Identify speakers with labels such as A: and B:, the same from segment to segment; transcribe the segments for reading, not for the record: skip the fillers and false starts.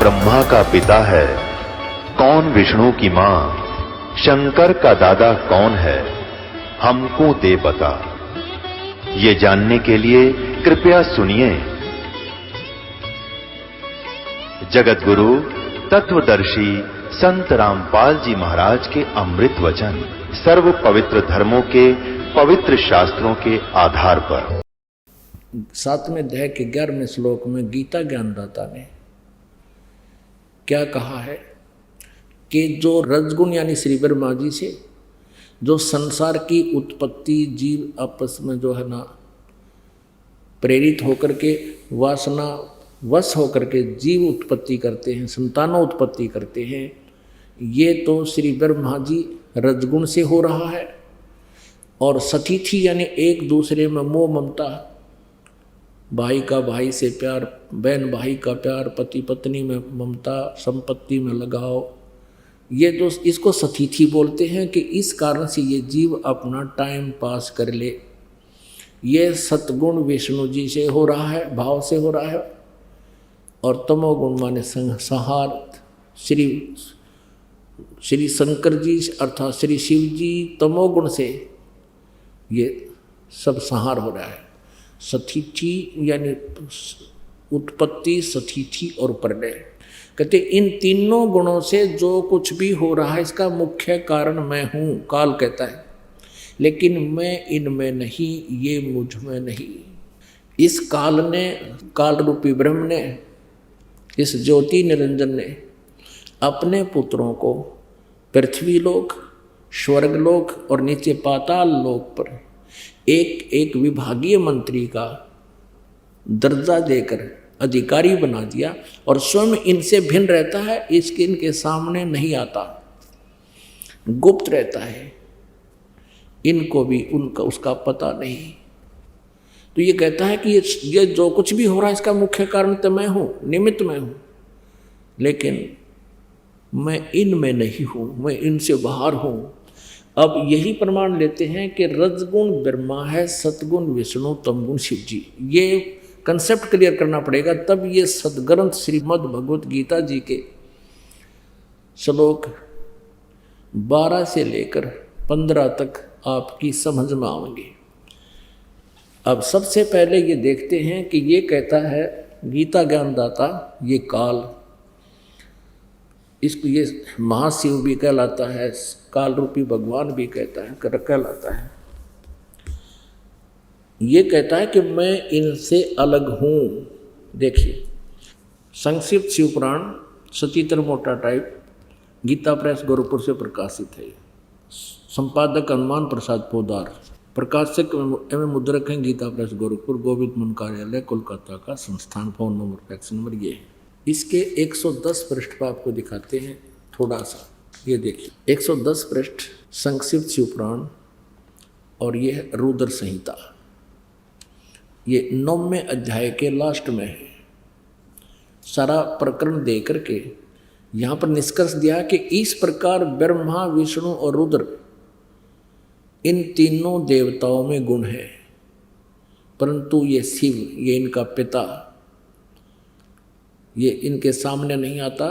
A: ब्रह्मा का पिता है, कौन विष्णु की मां, शंकर का दादा कौन है, हमको दे बता। ये जानने के लिए कृपया सुनिए। जगत गुरु तत्वदर्शी संत रामपाल जी महाराज के अमृत वचन सर्व पवित्र धर्मों के पवित्र शास्त्रों के आधार पर।
B: 7वें अध्याय के 11वें श्लोक में गीता ज्ञानदाता ने क्या कहा है कि जो रजगुण यानी श्री ब्रह्मा जी से जो संसार की उत्पत्ति जीव आपस में जो है ना प्रेरित होकर के वासना वश होकर के जीव उत्पत्ति करते हैं, संतानों उत्पत्ति करते हैं, ये तो श्री ब्रह्मा जी रजगुण से हो रहा है। और सतीथि यानी एक दूसरे में मोह ममता, भाई का भाई से प्यार, बहन भाई का प्यार, पति पत्नी में ममता, संपत्ति में लगाव, ये तो इसको सतीथि बोलते हैं कि इस कारण से ये जीव अपना टाइम पास कर ले। ये सतगुण विष्णु जी से हो रहा है, भाव से हो रहा है। और तमोगुण माने संहार श्री शंकर जी अर्थात श्री शिव जी तमोगुण से ये सब संहार हो रहा है। सतीथि यानी उत्पत्ति, सतीथि और प्रलय। कहते इन तीनों गुणों से जो कुछ भी हो रहा है इसका मुख्य कारण मैं हूँ, काल कहता है। लेकिन मैं इनमें नहीं, ये मुझ में नहीं। इस काल ने, काल रूपी ब्रह्म ने, इस ज्योति निरंजन ने अपने पुत्रों को पृथ्वी लोक, स्वर्ग लोक और नीचे पाताल लोक पर एक एक विभागीय मंत्री का दर्जा देकर अधिकारी बना दिया और स्वयं इनसे भिन्न रहता है, इसके इनके सामने नहीं आता, गुप्त रहता है, इनको भी उनका उसका पता नहीं। तो ये कहता है कि ये जो कुछ भी हो रहा है इसका मुख्य कारण तो मैं हूँ, निमित्त मैं हूँ, लेकिन मैं इनमें नहीं हूँ, मैं इनसे बाहर हूँ। अब यही प्रमाण लेते हैं कि रजगुण ब्रह्मा है, सतगुण विष्णु, तमगुण शिव जी। ये कंसेप्ट क्लियर करना पड़ेगा, तब ये सदग्रंथ श्रीमद् भगवत गीता जी के श्लोक 12 से लेकर 15 तक आपकी समझ में आएंगे। अब सबसे पहले ये देखते हैं कि ये कहता है गीता ज्ञानदाता, ये काल, इसको ये महाशिव भी कहलाता है, काल रूपी भगवान भी कहलाता है। ये कहता है कि मैं इनसे अलग हूँ। देखिए संक्षिप्त शिव पुराण सचित्र मोटा टाइप गीता प्रेस गोरखपुर से प्रकाशित है। संपादक हनुमान प्रसाद पोदार, प्रकाशक एवं मुद्रक हैं गीता प्रेस गोरखपुर, गोविंद मन कार्यालय कोलकाता का संस्थान। फोन नंबर फैक्स नंबर ये है। इसके 110 पृष्ठ पर आपको दिखाते हैं थोड़ा सा, ये देखिए 110 पृष्ठ संक्षिप्त शिव पुराण और ये है रुद्र संहिता। ये 9वें अध्याय के लास्ट में है। सारा प्रकरण दे करके यहाँ पर निष्कर्ष दिया कि इस प्रकार ब्रह्मा, विष्णु और रुद्र इन तीनों देवताओं में गुण है, परंतु ये शिव, ये इनका पिता, ये इनके सामने नहीं आता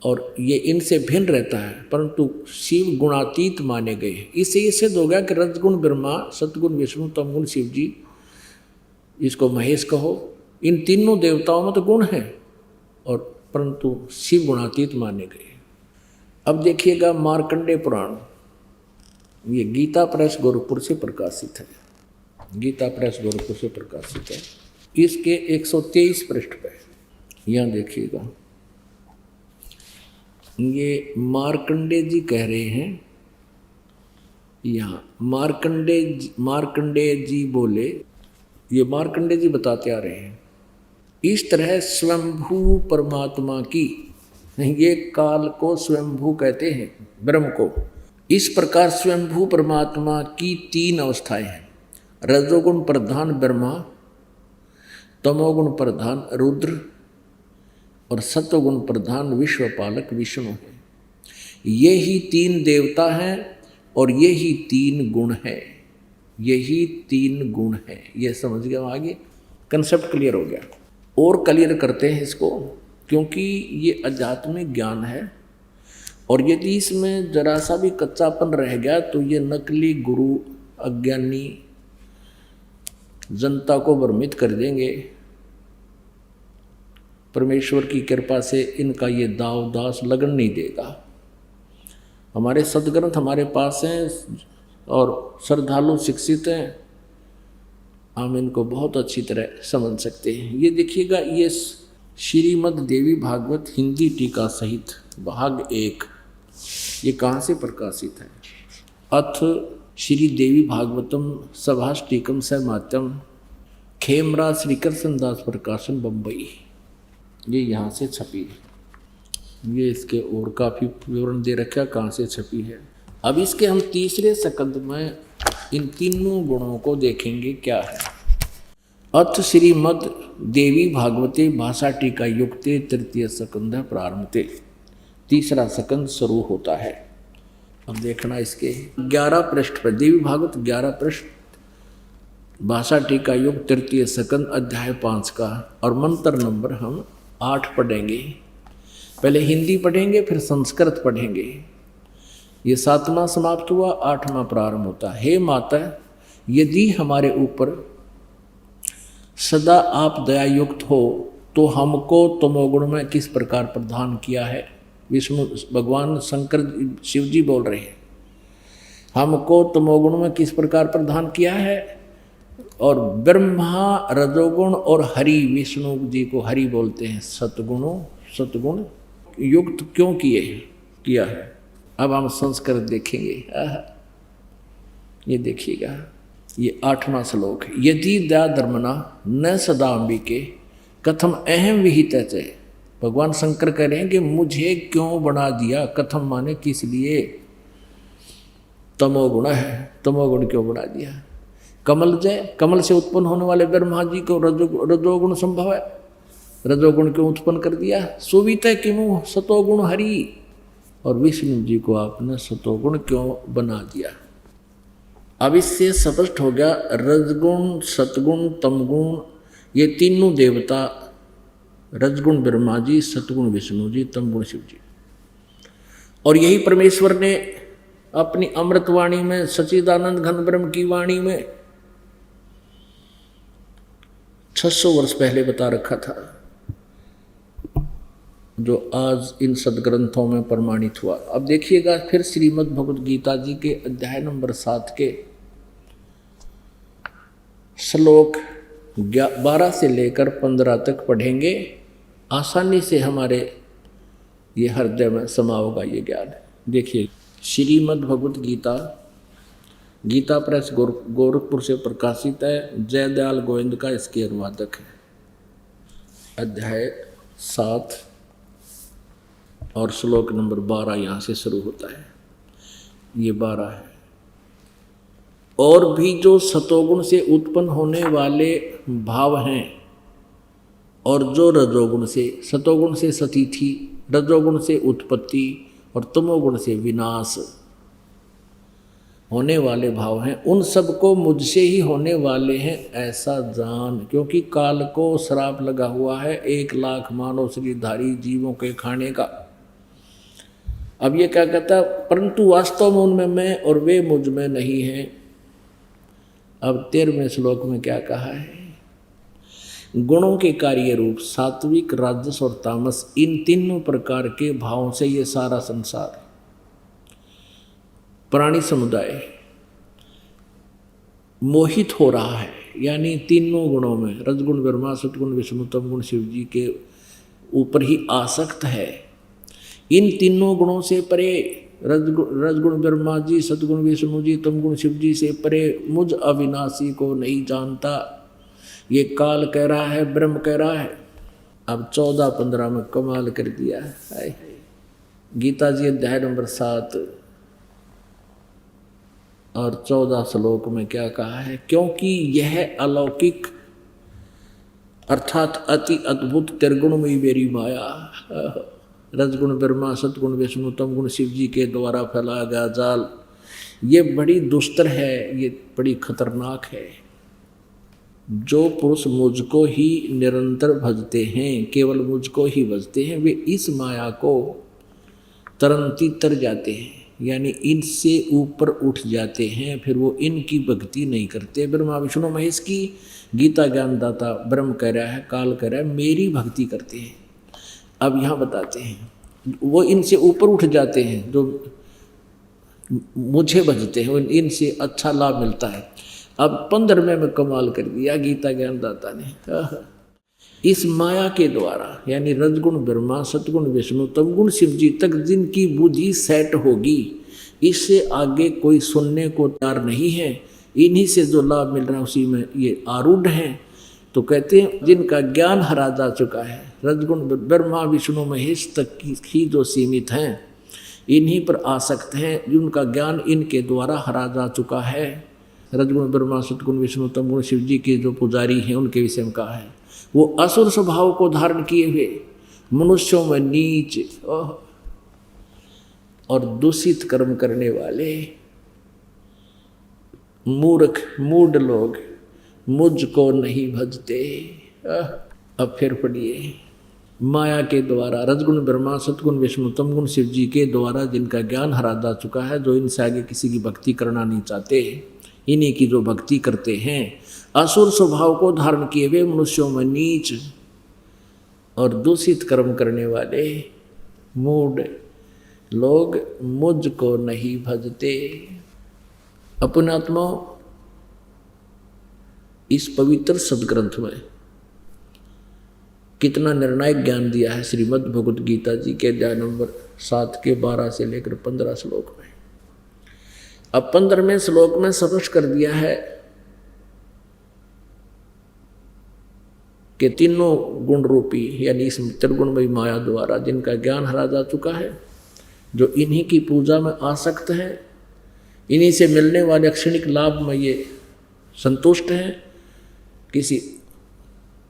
B: और ये इनसे भिन्न रहता है, परंतु शिव गुणातीत माने गए हैं। इससे ये सिद्ध हो गया कि रजगुण ब्रह्मा, सतगुण विष्णु, तमगुण शिव जी, इसको महेश कहो, इन तीनों देवताओं में तो गुण है और परंतु शिव गुणातीत माने गए। अब देखिएगा मार्कंडेय पुराण, ये गीता प्रेस गोरखपुर से प्रकाशित है, गीता प्रेस गोरखपुर से प्रकाशित है। इसके 123 पृष्ठ पे यहाँ देखिएगा, ये मार्कंडेय जी कह रहे हैं, यहाँ मार्कंडेय जी बोले, ये मार्कंडेय जी बताते आ रहे हैं, इस तरह स्वयंभू परमात्मा की, ये काल को स्वयंभू कहते हैं, ब्रह्म को। इस प्रकार स्वयंभू परमात्मा की 3 अवस्थाएं हैं। रजोगुण प्रधान ब्रह्मा, तमोगुण प्रधान रुद्र और सत्वगुण प्रधान विश्वपालक विष्णु है। ये ही 3 देवता हैं और ये ही 3 गुण है, यही 3 गुण है। ये समझ गया, आगे कंसेप्ट क्लियर हो गया। और क्लियर करते हैं इसको क्योंकि ये आध्यात्मिक ज्ञान है, और यदि इसमें जरा सा भी कच्चापन रह गया तो ये नकली गुरु अज्ञानी जनता को भ्रमित कर देंगे। परमेश्वर की कृपा से इनका ये दाव दास लगन नहीं देगा। हमारे सदग्रंथ हमारे पास हैं और श्रद्धालु शिक्षित हैं, हम इनको बहुत अच्छी तरह समझ सकते हैं। ये देखिएगा, ये श्रीमद् देवी भागवत हिंदी टीका सहित भाग 1, ये कहाँ से प्रकाशित है? अथ श्री देवी भागवतम सभाष्टिकम सहमात्यम, खेमराज श्री कृष्णदास प्रकाशन बम्बई, ये यहाँ से छपी है। ये इसके और काफ़ी विवरण दे रखा कहाँ से छपी है। अब इसके हम तीसरे स्कंद में इन तीनों गुणों को देखेंगे क्या है। अथ श्रीमद् देवी भागवते भाषा टीका युक्ते तृतीय स्कंद प्रारंभते, तीसरा स्कंद शुरू होता है। अब देखना इसके 11 पृष्ठ पर, देवी भागवत 11 पृष्ठ, भाषा टीका युग तृतीय स्कंद अध्याय 5 का, और मंत्र नंबर हम 8 पढ़ेंगे। पहले हिंदी पढ़ेंगे फिर संस्कृत पढ़ेंगे। ये 7वां समाप्त हुआ, 8वां प्रारंभ होता है। हे माता, यदि हमारे ऊपर सदा आप दयायुक्त हो तो हमको तमोगुण में किस प्रकार प्रदान किया है। विष्णु भगवान शंकर शिव जी बोल रहे हैं, हमको तमोगुण में किस प्रकार प्रदान किया है। और ब्रह्मा रजोगुण और हरि, विष्णु जी को हरि बोलते हैं, सतगुण युक्त क्यों किया है। अब हम संस्कृत देखेंगे। ये देखिएगा, ये 8वां श्लोक है। यदि दया धर्मना न सदा अंबिके कथम अहम विहित है। भगवान शंकर कह रहे हैं कि मुझे क्यों बना दिया, कथम माने किस लिए, तमोगुण है, तमोगुण क्यों बना दिया। कमल से उत्पन्न होने वाले ब्रह्मा जी को रजोगुण संभव है, रजोगुण क्यों उत्पन्न कर दिया। सुवित किमु सतोगुण हरि, और विष्णु जी को आपने सतोगुण क्यों बना दिया। अब इससे स्पष्ट हो गया, रजगुण सतगुण तमगुण ये तीनों देवता, रजगुण ब्रह्मा जी, सतगुण विष्णु जी, तमगुण शिव जी, और यही परमेश्वर ने अपनी अमृतवाणी में, सच्चिदानंद घन ब्रह्म की वाणी में 600 वर्ष पहले बता रखा था, जो आज इन सदग्रंथों में प्रमाणित हुआ। अब देखिएगा फिर श्रीमद् भगवद गीता जी के अध्याय नंबर 7 के श्लोक 12 से लेकर 15 तक पढ़ेंगे। आसानी से हमारे ये हृदय में समा होगा ये ज्ञान। देखिए, श्रीमद् भगवद गीता, गीता प्रेस गोरखपुर से प्रकाशित है, जयदयाल गोविंद का इसके अनुवादक है। अध्याय 7 और श्लोक नंबर 12 यहाँ से शुरू होता है। ये 12 है। और भी जो सतोगुण से उत्पन्न होने वाले भाव हैं, और जो रजोगुण से, सतोगुण से सतीथि, रजोगुण से उत्पत्ति और तमोगुण से विनाश होने वाले भाव हैं, उन सबको मुझसे ही होने वाले हैं ऐसा जान। क्योंकि काल को श्राप लगा हुआ है 1 लाख मानव शरीरधारी जीवों के खाने का। अब ये क्या कहता है, परंतु वास्तव में उनमें मैं और वे मुझ में नहीं हैं। अब 13वें श्लोक में क्या कहा है, गुणों के कार्य रूप सात्विक, राजस और तामस, इन तीनों प्रकार के भावों से ये सारा संसार, प्राणी समुदाय मोहित हो रहा है। यानी तीनों गुणों में, रजगुण ब्रह्मा, सतगुण विष्णु, तमगुण शिव जी के ऊपर ही आसक्त है। इन तीनों गुणों से परे, रजगुण ब्रह्मा जी, सतगुण विष्णु जी, तमगुण शिव जी से परे मुझ अविनाशी को नहीं जानता। ये काल कह रहा है, ब्रह्म कह रहा है। अब 14-15 में कमाल कर दिया है। गीता जी अध्याय नंबर 7 और 14 श्लोक में क्या कहा है, क्योंकि यह अलौकिक अर्थात अति अद्भुत त्रिगुणमयी मेरी माया, रजगुण ब्रह्मा, सतगुण विष्णु, तमगुण शिव जी के द्वारा फैलाया गया जाल, ये बड़ी दुस्तर है, ये बड़ी खतरनाक है। जो पुरुष मुझको ही निरंतर भजते हैं, केवल मुझको ही भजते हैं, वे इस माया को तरंती तर जाते हैं, यानी इनसे ऊपर उठ जाते हैं। फिर वो इनकी भक्ति नहीं करते। ब्रह्मा विष्णु महेश की गीता ज्ञानदाता ब्रह्म कह रहा है, काल कह रहा है, मेरी भक्ति करते हैं। अब यहाँ बताते हैं वो इनसे ऊपर उठ जाते हैं, जो मुझे भजते हैं, इनसे अच्छा लाभ मिलता है। अब 15वें में कमाल कर दिया गीता ज्ञानदाता ने। इस माया के द्वारा, यानी रजगुण ब्रह्मा, सतगुण विष्णु, तमगुण शिव जी तक जिनकी बुद्धि सेट होगी, इससे आगे कोई सुनने को तैयार नहीं है। इन्हीं से जो लाभ मिल रहा है उसी में ये आरूढ़ हैं। तो कहते हैं जिनका ज्ञान हरा जा चुका है, रजगुण ब्रह्मा विष्णु महेश तक ही जो सीमित हैं, इन्हीं पर आसक्त हैं, जिनका ज्ञान इनके द्वारा हरा जा चुका है। रजगुण ब्रह्मा, सतगुण विष्णु, तमगुण शिव जी के जो पुजारी हैं उनके विषय में कहा है, वो असुर स्वभाव को धारण किए हुए मनुष्यों में नीच और दूषित कर्म करने वाले मूर्ख मूढ़ लोग मुझको नहीं भजते। अब फिर पढ़िए, माया के द्वारा रजगुण ब्रह्मा, सतगुण विष्णु, तमगुण शिव जी के द्वारा जिनका ज्ञान हरा जा चुका है, जो इनसे आगे किसी की भक्ति करना नहीं चाहते, इन्हीं की जो भक्ति करते हैं, असुर स्वभाव को धारण किए हुए मनुष्यों में नीच और दूषित कर्म करने वाले मूढ़ लोग मुझको नहीं भजते। अपनात्मा इस पवित्र सदग्रंथ में कितना निर्णायक ज्ञान दिया है श्रीमद् भगवद गीता जी के अध्याय नंबर 7 के 12 से लेकर 15 श्लोक में। अब 15वें श्लोक में स्पष्ट कर दिया है कि तीनों गुण रूपी, यानी इस त्रिगुणमयी माया द्वारा जिनका ज्ञान हरा जा चुका है, जो इन्हीं की पूजा में आसक्त हैं, इन्हीं से मिलने वाले क्षणिक लाभ में ये संतुष्ट हैं, किसी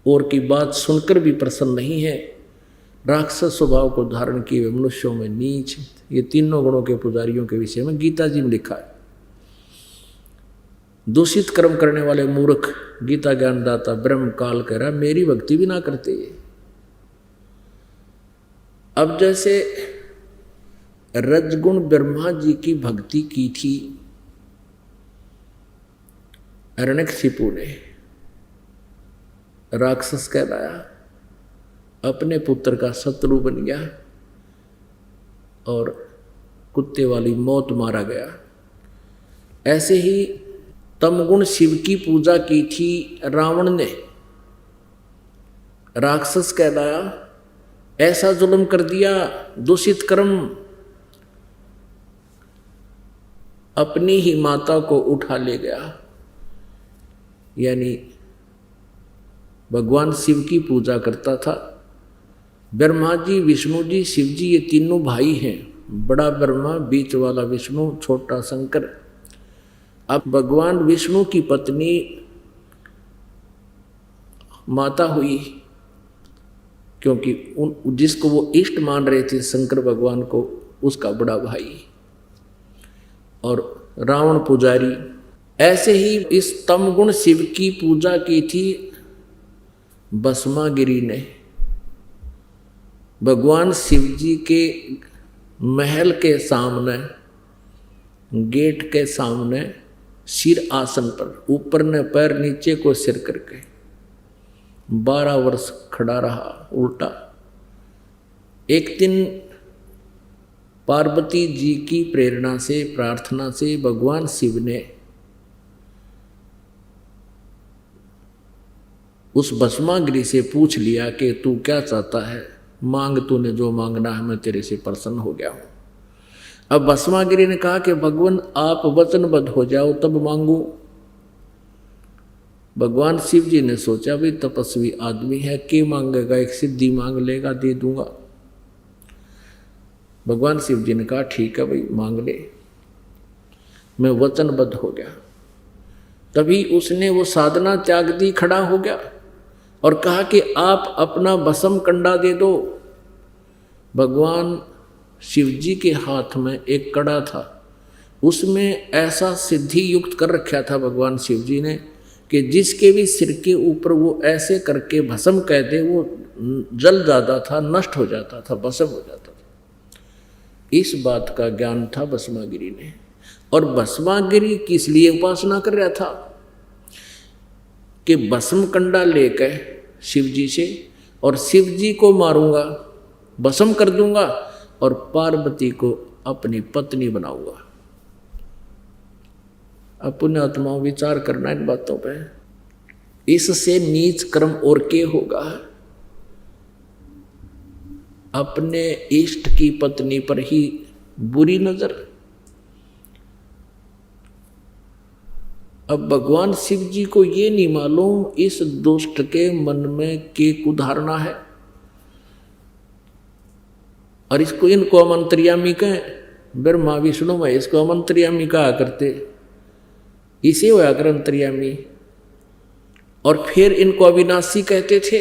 B: और की बात सुनकर भी प्रसन्न नहीं है, राक्षस स्वभाव को धारण किए हुए मनुष्यों में नीच, ये तीनों गुणों के पुजारियों के विषय में गीता जी में लिखा है। दूषित कर्म करने वाले मूर्ख, गीता ज्ञानदाता ब्रह्म काल कह रहा, मेरी भक्ति भी ना करते। अब जैसे रजगुण ब्रह्मा जी की भक्ति की थी हिरण्यकशिपु ने, राक्षस कहलाया, अपने पुत्र का शत्रु बन गया और कुत्ते वाली मौत मारा गया। ऐसे ही तमगुण शिव की पूजा की थी रावण ने, राक्षस कहलाया, ऐसा जुल्म कर दिया, दूषित कर्म, अपनी ही माता को उठा ले गया। यानी भगवान शिव की पूजा करता था। ब्रह्मा जी, विष्णु जी, शिव जी, ये तीनों भाई हैं, बड़ा ब्रह्मा, बीच वाला विष्णु, छोटा शंकर। अब भगवान विष्णु की पत्नी माता हुई, क्योंकि जिसको वो इष्ट मान रहे थे शंकर भगवान को, उसका बड़ा भाई, और रावण पुजारी। ऐसे ही इस तमगुण शिव की पूजा की थी भस्मागिरी ने। भगवान शिव जी के महल के सामने, गेट के सामने, सिर आसन पर, ऊपर ने पैर, नीचे को सिर करके 12 वर्ष खड़ा रहा उल्टा। एक दिन पार्वती जी की प्रेरणा से, प्रार्थना से भगवान शिव ने उस भस्मागिरी से पूछ लिया कि तू क्या चाहता है, मांग, तूने जो मांगना है, मैं तेरे से प्रसन्न हो गया हूँ। अब भस्मागिरी ने कहा कि भगवान आप वचनबद्ध हो जाओ तब मांगू। भगवान शिव जी ने सोचा भी तपस्वी आदमी है, के मांगेगा, एक सिद्धि मांग लेगा, दे दूंगा। भगवान शिव जी ने कहा ठीक है भाई, मांग ले, मैं वचनबद्ध हो गया। तभी उसने वो साधना त्याग दी, खड़ा हो गया और कहा कि आप अपना भस्म कंडा दे दो। भगवान शिव जी के हाथ में एक कड़ा था, उसमें ऐसा सिद्धि युक्त कर रखा था भगवान शिव जी ने कि जिसके भी सिर के ऊपर वो ऐसे करके भस्म कहते, वो जल जाता था, नष्ट हो जाता था, भस्म हो जाता था। इस बात का ज्ञान था भस्मागिरी ने। और भस्मागिरी किस लिए उपासना कर रहा था कि भस्म कंडा लेकर शिव जी से, और शिव जी को मारूंगा, भस्म कर दूंगा, और पार्वती को अपनी पत्नी बनाऊंगा। अपने आत्माओं विचार करना इन बातों पे। इससे नीच कर्म और के होगा? अपने इष्ट की पत्नी पर ही बुरी नजर। अब भगवान शिव जी को ये नहीं मालूम इस दुष्ट के मन में के कुधारणा है, और इसको इनको अमंत्रियामी कहें। ब्रह्मा विष्णु महेश को अमंत्रियामी कहा करते, इसे होया कर अंतर्यामी। और फिर इनको अविनाशी कहते थे।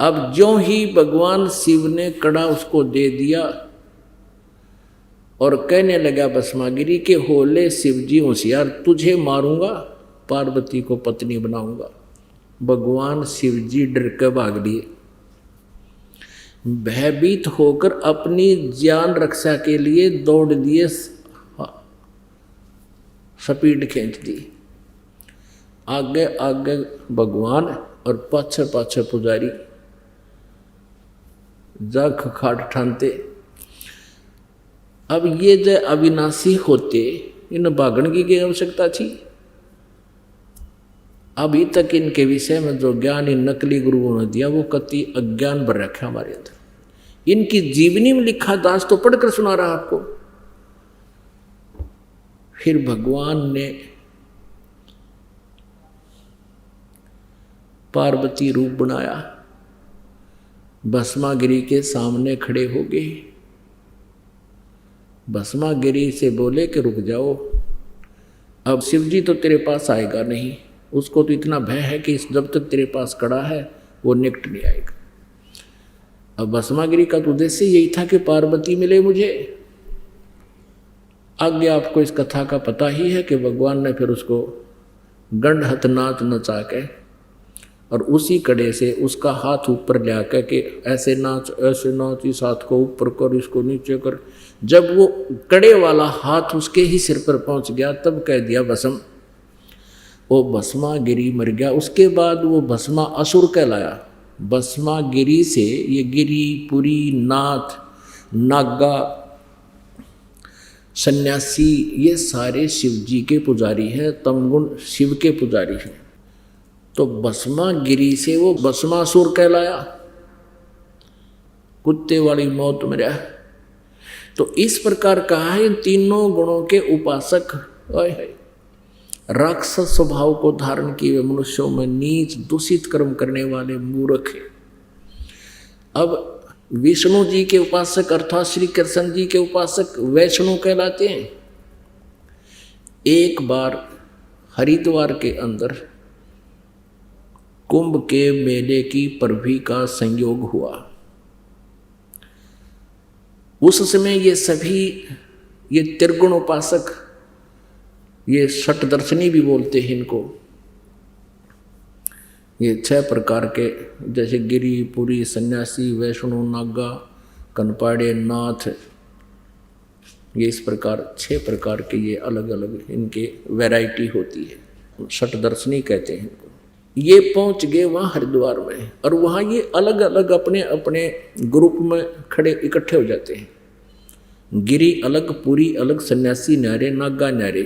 B: अब ज्यों ही भगवान शिव ने कड़ा उसको दे दिया और कहने लगा भस्मागिरी के होले शिव जी होशियार, तुझे मारूंगा, पार्वती को पत्नी बनाऊंगा। भगवान शिव जी डर के भाग लिए, भयभीत होकर अपनी जान रक्षा के लिए दौड़ दिए, स्पीड खींच दी। आगे आगे भगवान और पाछे पाछे पुजारी जग खाट ठानते। अब ये जो अविनाशी होते, इन भागण की आवश्यकता थी? अभी तक इनके विषय में जो ज्ञान इन नकली गुरुओं ने दिया वो कति अज्ञान भर रखा हमारे अंदर। इनकी जीवनी में लिखा दास तो पढ़कर सुना रहा आपको। फिर भगवान ने पार्वती रूप बनाया, भस्मागिरी के सामने खड़े हो गए। भस्मागिरी से बोले कि रुक जाओ, अब शिव जी तो तेरे पास आएगा नहीं, उसको तो इतना भय है कि जब तक तेरे पास खड़ा है वो निकट नहीं आएगा। अब भस्मागिरी का तो उद्देश्य यही था कि पार्वती मिले मुझे। आगे आपको इस कथा का पता ही है कि भगवान ने फिर उसको गंड हथ नाच नचा के और उसी कड़े से उसका हाथ ऊपर ले आकर के ऐसे नाच, इस हाथ को ऊपर कर, इसको नीचे कर। जब वो कड़े वाला हाथ उसके ही सिर पर पहुंच गया तब कह दिया भस्म। वो भस्मागिरी मर गया। उसके बाद वो भस्मा असुर कहलाया। भस्मागिरी से ये गिरी, पुरी, नाथ, नागा, सन्यासी, ये सारे शिव जी के पुजारी हैं, तमगुण शिव के पुजारी हैं। तो भस्मागिरी से वो भस्मासुर कहलाया, कुत्ते वाली मौत में रहा। तो इस प्रकार कहा है, इन तीनों गुणों के उपासक राक्षस स्वभाव को धारण किए मनुष्यों में नीच दूषित कर्म करने वाले मूर्ख हैं। अब विष्णु जी के उपासक अर्थात श्री कृष्ण जी के उपासक वैष्णव कहलाते हैं। एक बार हरिद्वार के अंदर कुंभ के मेले की परवी का संयोग हुआ। उस समय ये सभी ये त्रिगुण उपासक, ये षटदर्शनी भी बोलते हैं इनको, ये 6 प्रकार के जैसे गिरी, पुरी, सन्यासी, वैष्णो, नागा, कनपाड़े, नाथ, ये इस प्रकार 6 प्रकार के ये अलग अलग इनके वैरायटी होती है, षटदर्शनी कहते हैं इनको। ये पहुंच गए वहाँ हरिद्वार में और वहाँ ये अलग अलग अपने अपने ग्रुप में खड़े इकट्ठे हो जाते हैं। गिरी अलग, पुरी अलग, सन्यासी न्यारे, नागा न्यारे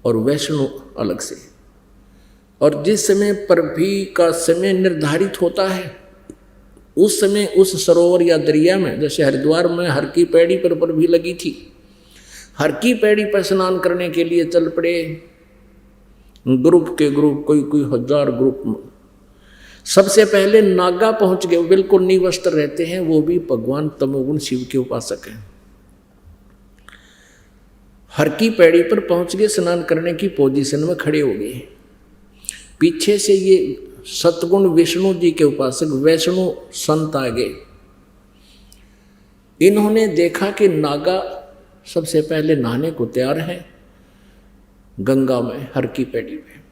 B: और वैष्णो अलग से। और जिस समय परभी का समय निर्धारित होता है उस समय उस सरोवर या दरिया में, जैसे हरिद्वार में हर की पैड़ी पर परभी लगी थी, हर की पैड़ी पर स्नान करने के लिए चल पड़े ग्रुप के ग्रुप, कोई 1000 ग्रुप। सबसे पहले नागा पहुंच गए, बिल्कुल निवस्त्र रहते हैं, वो भी भगवान तमोगुण शिव के उपासक हैं। हर की पैड़ी पर पहुंच गए, स्नान करने की पोजीशन में खड़े हो गए। पीछे से ये सतगुण विष्णु जी के उपासक वैष्णु संत आ गए। इन्होंने देखा कि नागा सबसे पहले नहाने को तैयार है गंगा में, हर की पैड़ी में।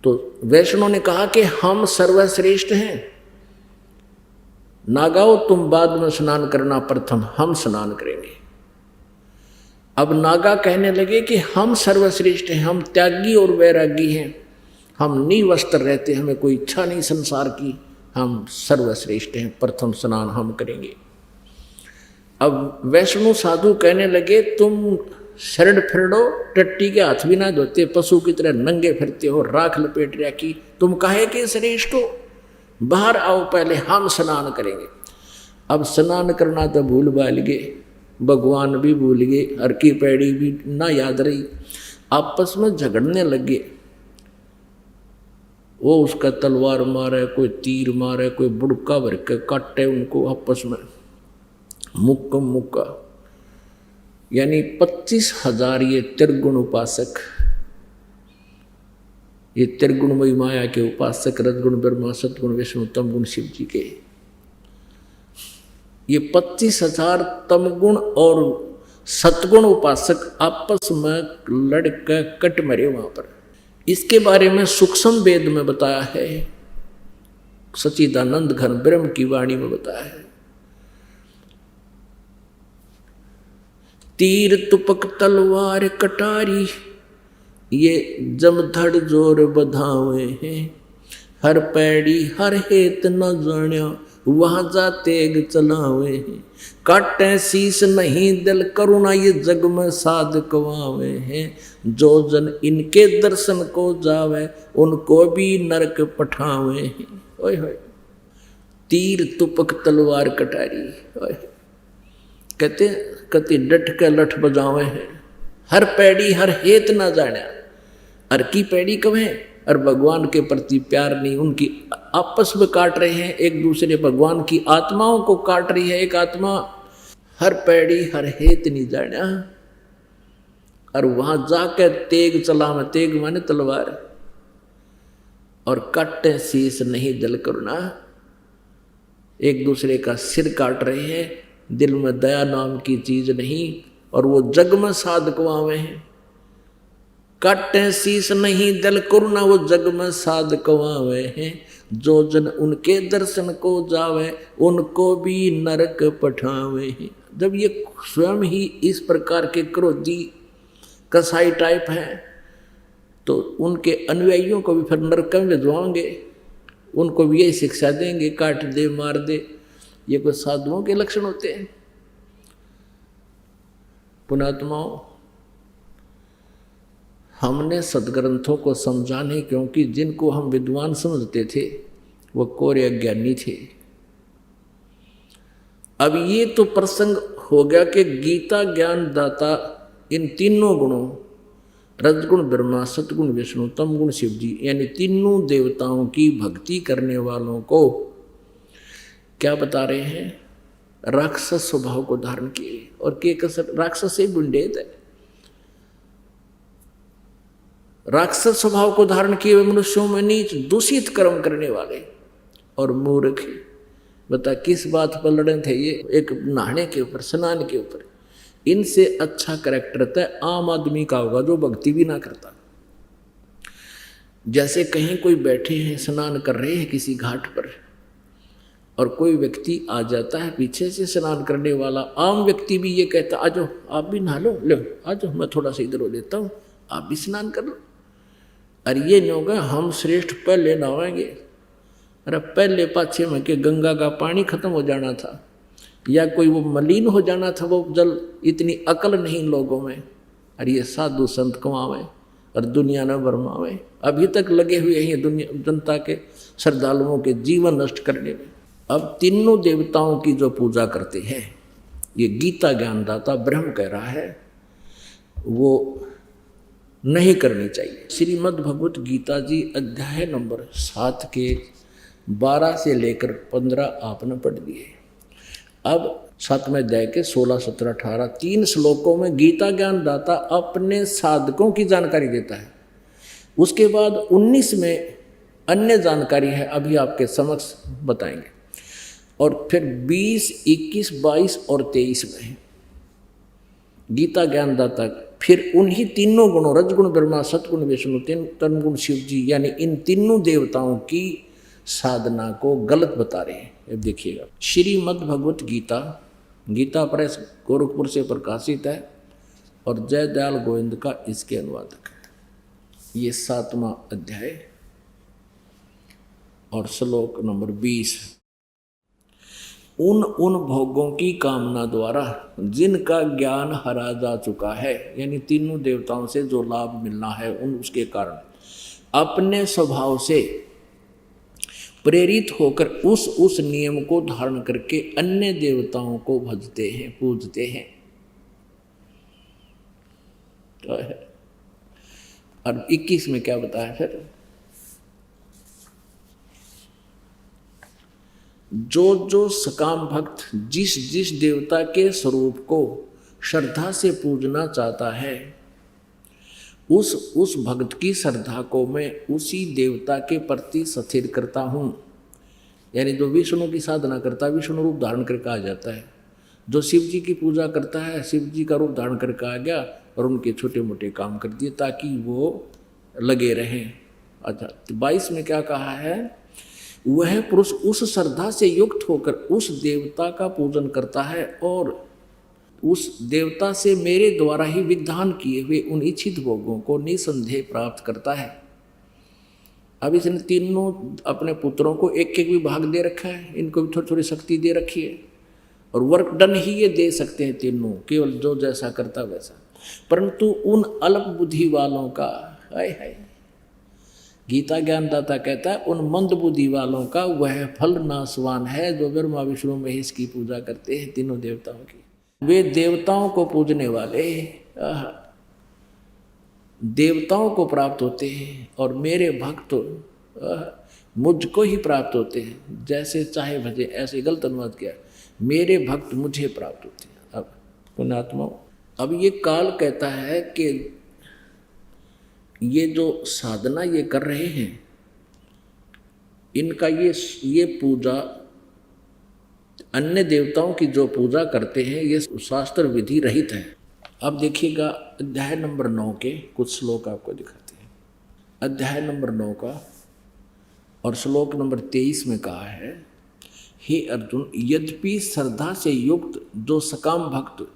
B: तो वैष्णव ने कहा कि हम सर्वश्रेष्ठ हैं, नागाओ तुम बाद में स्नान करना, प्रथम हम स्नान करेंगे। अब नागा कहने लगे कि हम सर्वश्रेष्ठ हैं, हम त्यागी और वैरागी हैं, हम निवस्त्र रहते, हमें कोई इच्छा नहीं संसार की, हम सर्वश्रेष्ठ हैं, प्रथम स्नान हम करेंगे। अब वैष्णव साधु कहने लगे तुम शरण फिरडो, टट्टी के हाथ भी ना धोते, पशु की तरह नंगे फिरते हो, राख लपेट रखी, तुम काहे के श्रेष्ठ हो, बाहर आओ, पहले हम स्नान करेंगे। अब स्नान करना तो भूल भाल गए, भगवान भी भूल गए, हर की पैड़ी भी ना याद रही, आपस में झगड़ने लगे। वो उसका तलवार मारे, कोई तीर मारे, कोई बुड़का भर के काटे उनको आपस में, मुक्का मुक्का। यानी 25,000 ये त्रिगुण उपासक, ये त्रिगुणमयी माया के उपासक, रजगुण ब्रह्मा, सतगुण विष्णु, तमगुण शिव जी के, ये 25,000 तमगुण और सतगुण उपासक आपस में लड़कर कट मरे वहां पर। इसके बारे में सूक्ष्म वेद में बताया है, सच्चिदानंद घन ब्रह्म की वाणी में बताया है। तीर तुपक तलवार कटारी, ये जमधड़ जोर बधावे हैं, हर पैड़ी हर हेत न जाण्या, वहां जा तेग चलावे हैं, काटे शीस नहीं दिल करुणा, ये जग में साध कवावे हैं, जो जन इनके दर्शन को जावे, उनको भी नरक पठावे हैं। ओए होए, तीर तुपक तलवार कटारी, ओए कहते डट के लठ बजावे हैं, हर पैड़ी हर हेत ना जाने, हर की पैड़ी कब है, और भगवान के प्रति प्यार नहीं, उनकी आपस में काट रहे हैं एक दूसरे, भगवान की आत्माओं को काट रही है एक आत्मा, हर पैड़ी हर हेत नहीं जाने, और वहां जाकर तेग चलावे, तेग माने तलवार, और काटे शीस नहीं दिल करुणा, एक दूसरे का सिर काट रहे हैं, दिल में दया नाम की चीज नहीं, और वो जग में साधकवावे हैं, काटे शीस नहीं दिल करुणा, वो जग में साधकवावे हैं, जो जन उनके दर्शन को जावे, उनको भी नरक पठावे हैं। जब ये स्वयं ही इस प्रकार के क्रोधी कसाई टाइप हैं, तो उनके अनुयायियों को भी फिर नरक में भिजवाएंगे, उनको भी यही शिक्षा देंगे, काट दे मार दे। ये कोई साधुओं के लक्षण होते हैं? पुणात्माओं, हमने सदग्रंथों को समझाने, क्योंकि जिनको हम विद्वान समझते थे वो कोरे अज्ञानी थे। अब ये तो प्रसंग हो गया कि गीता ज्ञान दाता इन तीनों गुणों, रजगुण ब्रह्मा, सतगुण विष्णु, तमगुण शिव जी, यानी तीनों देवताओं की भक्ति करने वालों को क्या बता रहे हैं? राक्षस स्वभाव को धारण किए, और के कसर राक्षस से बुंडेत है, राक्षस स्वभाव को धारण किए हुए मनुष्यों में नीच दूषित कर्म करने वाले और मूर्ख। बता किस बात पर लड़े थे ये? एक नहाने के ऊपर, स्नान के ऊपर। इनसे अच्छा कैरेक्टर तय आम आदमी का होगा जो भक्ति भी ना करता। जैसे कहीं कोई बैठे हैं, स्नान कर रहे हैं किसी घाट पर, और कोई व्यक्ति आ जाता है पीछे से स्नान करने वाला, आम व्यक्ति भी ये कहता आ जाओ आप भी नहा लो, लो आ जाओ मैं थोड़ा सा इधर हो लेता हूँ, आप भी स्नान कर लो। अरे ये नहीं होगा हम श्रेष्ठ पहले नहाएंगे। अरे पहले पाछे में के गंगा का पानी खत्म हो जाना था, या कोई वो मलिन हो जाना था वो जल, इतनी अकल नहीं लोगों में। अरे ये साधु संत कमावे और दुनिया न भरमावे, अभी तक लगे हुए हैं दुनिया जनता के, श्रद्धालुओं के जीवन नष्ट करने में। अब तीनों देवताओं की जो पूजा करते हैं, ये गीता ज्ञानदाता ब्रह्म कह रहा है, वो नहीं करनी चाहिए। श्रीमद् भगवत गीता जी अध्याय नंबर 7 के 12 से लेकर 15 आपने पढ़ दिए। अब 7वें अध्याय के 16, 17, 18 3 श्लोकों में गीता ज्ञानदाता अपने साधकों की जानकारी देता है। उसके बाद 19 में अन्य जानकारी है, अभी आपके समक्ष बताएंगे। और फिर 20, 21, 22 और 23 में गीता ज्ञानदाता फिर उन्हीं तीनों गुणों रजगुण ब्रह्मा, सतगुण विष्णु, तमगुण शिव जी, यानी इन तीनों देवताओं की साधना को गलत बता रहे हैं। अब देखिएगा, श्रीमद् भगवत गीता, गीता प्रेस गोरखपुर से प्रकाशित है और जय दयाल गोविंद का इसके अनुवादक है। ये 7वां अध्याय और श्लोक नंबर 20। उन भोगों की कामना द्वारा जिनका ज्ञान हरा जा चुका है, यानी तीनों देवताओं से जो लाभ मिलना है उसके कारण अपने स्वभाव से प्रेरित होकर उस नियम को धारण करके अन्य देवताओं को भजते हैं, पूजते हैं। तो है। और 21 में क्या बताया फिर, जो सकाम भक्त जिस देवता के स्वरूप को श्रद्धा से पूजना चाहता है, उस भक्त की श्रद्धा को मैं उसी देवता के प्रति स्थिर करता हूँ। यानी जो विष्णु की साधना करता है विष्णु रूप धारण करके आ जाता है, जो शिव जी की पूजा करता है शिव जी का रूप धारण करके आ गया और उनके छोटे मोटे काम कर दिए ताकि वो लगे रहें। अच्छा, 22 में क्या कहा है, वह पुरुष उस श्रद्धा से युक्त होकर उस देवता का पूजन करता है और उस देवता से मेरे द्वारा ही विधान किए हुए उन इच्छित भोगों को निसंदेह प्राप्त करता है। अब इसने तीनों अपने पुत्रों को एक एक विभाग दे रखा है, इनको भी थोड़ी थोड़ी शक्ति दे रखी है और वर्क डन ही ये दे सकते हैं तीनों, केवल जो जैसा करता वैसा। परंतु उन अल्प बुद्धि वालों का, हाय हाय, गीता ज्ञानदाता कहता है उन मंद बुद्धि वालों का वह फल नाशवान है जो ब्रह्मा विष्णु महेश की पूजा करते हैं तीनों देवताओं की। वे देवताओं को पूजने वाले देवताओं को प्राप्त होते हैं और मेरे भक्त मुझको ही प्राप्त होते हैं। जैसे चाहे भजे, ऐसे गलत अनुवाद किया, मेरे भक्त मुझे प्राप्त होते हैं। अब पुण्यात्मा, अब ये काल कहता है कि ये जो साधना ये कर रहे हैं इनका ये पूजा अन्य देवताओं की जो पूजा करते हैं ये शास्त्र विधि रहित है। अब देखिएगा अध्याय नंबर 9 के कुछ श्लोक आपको दिखाते हैं। अध्याय नंबर 9 का और श्लोक नंबर 23 में कहा है, हे अर्जुन, यद्यपि श्रद्धा से युक्त जो सकाम भक्त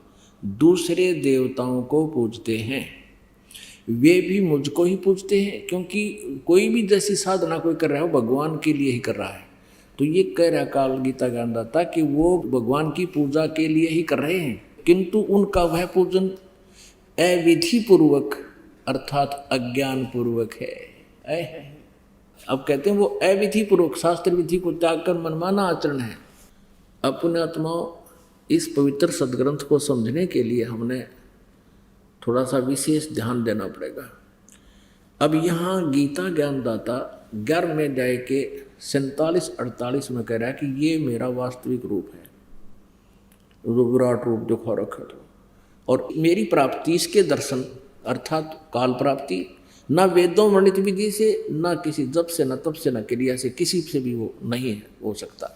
B: दूसरे देवताओं को पूजते हैं वे भी मुझको ही पूजते हैं, क्योंकि कोई भी जैसी साधना कोई कर रहा है वो भगवान के लिए ही कर रहा है। तो ये कह रहा काल गीता ज्ञानदाता कि वो भगवान की पूजा के लिए ही कर रहे हैं, किंतु उनका वह पूजन अविधि पूर्वक अर्थात अज्ञान पूर्वक है। अब कहते हैं वो अविधि पूर्वक शास्त्र विधि को त्याग कर मनमाना आचरण है। अपने आत्माओं, इस पवित्र सदग्रंथ को समझने के लिए हमने थोड़ा सा विशेष ध्यान देना पड़ेगा। अब यहाँ गीता ज्ञानदाता 11वें अध्याय के 47-48 में कह रहा है कि ये मेरा वास्तविक रूप है, जो विराट रूप दिखा रखा था, और मेरी प्राप्ति इसके दर्शन अर्थात काल प्राप्ति न वेदों वर्णित विधि से, न किसी जप से, न तप से, न क्रिया से, किसी से भी वो नहीं हो सकता।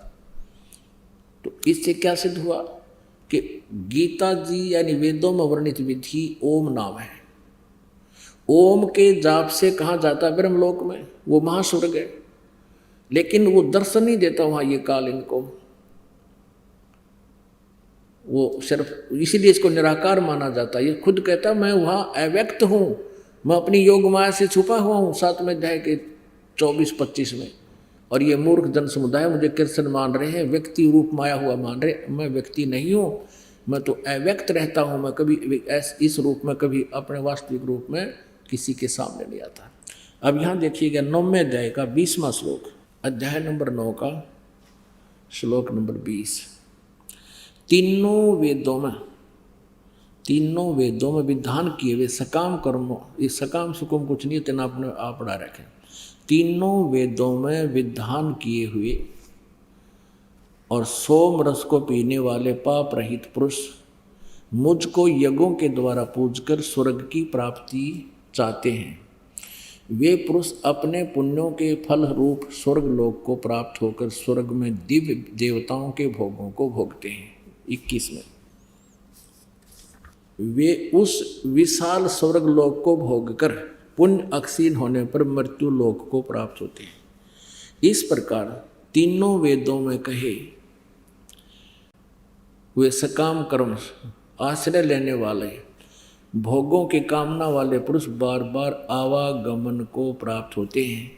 B: तो इससे क्या सिद्ध हुआ कि गीता जी यानी वेदों में वर्णित विधि ओम नाम है। ओम के जाप से कहाँ जाता है ब्रह्मलोक में, वो महास्वर्ग है, लेकिन वो दर्शन नहीं देता वहाँ ये काल इनको। वो सिर्फ इसीलिए इसको निराकार माना जाता है। ये खुद कहता मैं वहाँ अव्यक्त हूँ, मैं अपनी योग माया से छुपा हुआ हूँ 7वें अध्याय के 24-25 में। और ये मूर्ख जन समुदाय मुझे कृष्ण मान रहे हैं, व्यक्ति रूप माया हुआ मान रहे। मैं व्यक्ति नहीं हूँ, मैं तो अव्यक्त रहता हूँ। मैं कभी इस रूप में कभी अपने वास्तविक रूप में किसी के सामने नहीं आता। अब यहाँ देखिएगा 9वें अध्याय का 20वां श्लोक, अध्याय नंबर 9 का श्लोक नंबर 20। तीनों वेदों में विधान किए हुए सकाम कर्मों, इस सकाम सुकुम कुछ नहीं, इतना अपने आप पढ़ा रखें। तीनों वेदों में विधान किए हुए और सोम रस को पीने वाले पाप रहित पुरुष मुझको यज्ञों के द्वारा पूजकर स्वर्ग की प्राप्ति चाहते हैं। वे पुरुष अपने पुण्यों के फल रूप स्वर्ग लोक को प्राप्त होकर स्वर्ग में दिव्य देवताओं के भोगों को भोगते हैं। 21 में वे उस विशाल स्वर्ग लोक को भोगकर पुण्य अक्षीण होने पर मृत्यु लोक को प्राप्त होते हैं। इस प्रकार तीनों वेदों में कहे वे सकाम कर्म आश्रय लेने वाले भोगों की कामना वाले पुरुष बार बार आवागमन को प्राप्त होते हैं,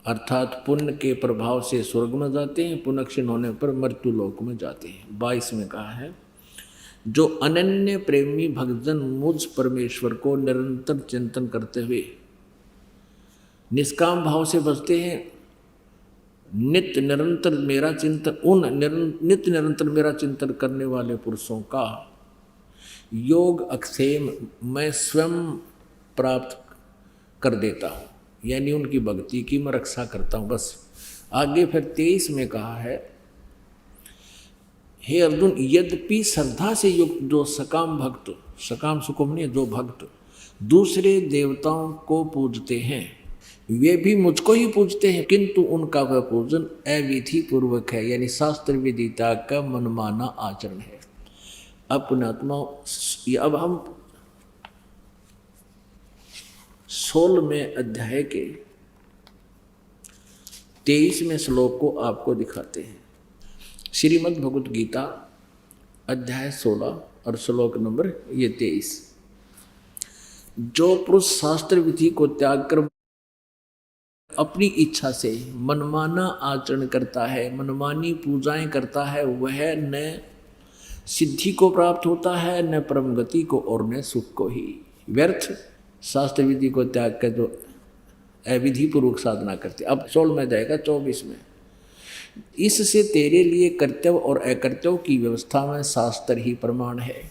B: अर्थात पुण्य के प्रभाव से स्वर्ग में जाते हैं, पुण्य क्षीण होने पर मृत्यु लोक में जाते हैं। 22 में कहा है, जो अनन्य प्रेमी भक्तजन मुझ परमेश्वर को निरंतर चिंतन करते हुए निष्काम भाव से बचते हैं, नित्य निरंतर मेरा चिंतन करने वाले पुरुषों का योग अक्षेम मैं स्वयं प्राप्त कर देता हूँ, यानी उनकी भक्ति की मैं रक्षा करता हूँ। बस आगे फिर 23 में कहा है, हे अर्जुन, यद्यपि श्रद्धा से युक्त जो सकाम भक्त, सकाम सुकुम नहीं, जो भक्त दूसरे देवताओं को पूजते हैं वे भी मुझको ही पूजते हैं, किंतु उनका वह पूजन अविधि पूर्वक है, यानी शास्त्र विदिता का मनमाना आचरण है। अपने आत्मा अब हम 16वें अध्याय के 23वें श्लोक को आपको दिखाते हैं। श्रीमद् भगवत गीता अध्याय 16 और श्लोक नंबर 23। जो पुरुष शास्त्र विधि को त्याग कर अपनी इच्छा से मनमाना आचरण करता है, मनमानी पूजाएं करता है, वह न सिद्धि को प्राप्त होता है, न परम गति को और न सुख को ही। व्यर्थ शास्त्र विधि को त्याग कर जो अविधि पूर्वक साधना करते। अब 16 में जाएगा 24 में, इससे तेरे लिए कर्तव्य और अकर्तव्य की व्यवस्था में शास्त्र ही प्रमाण है।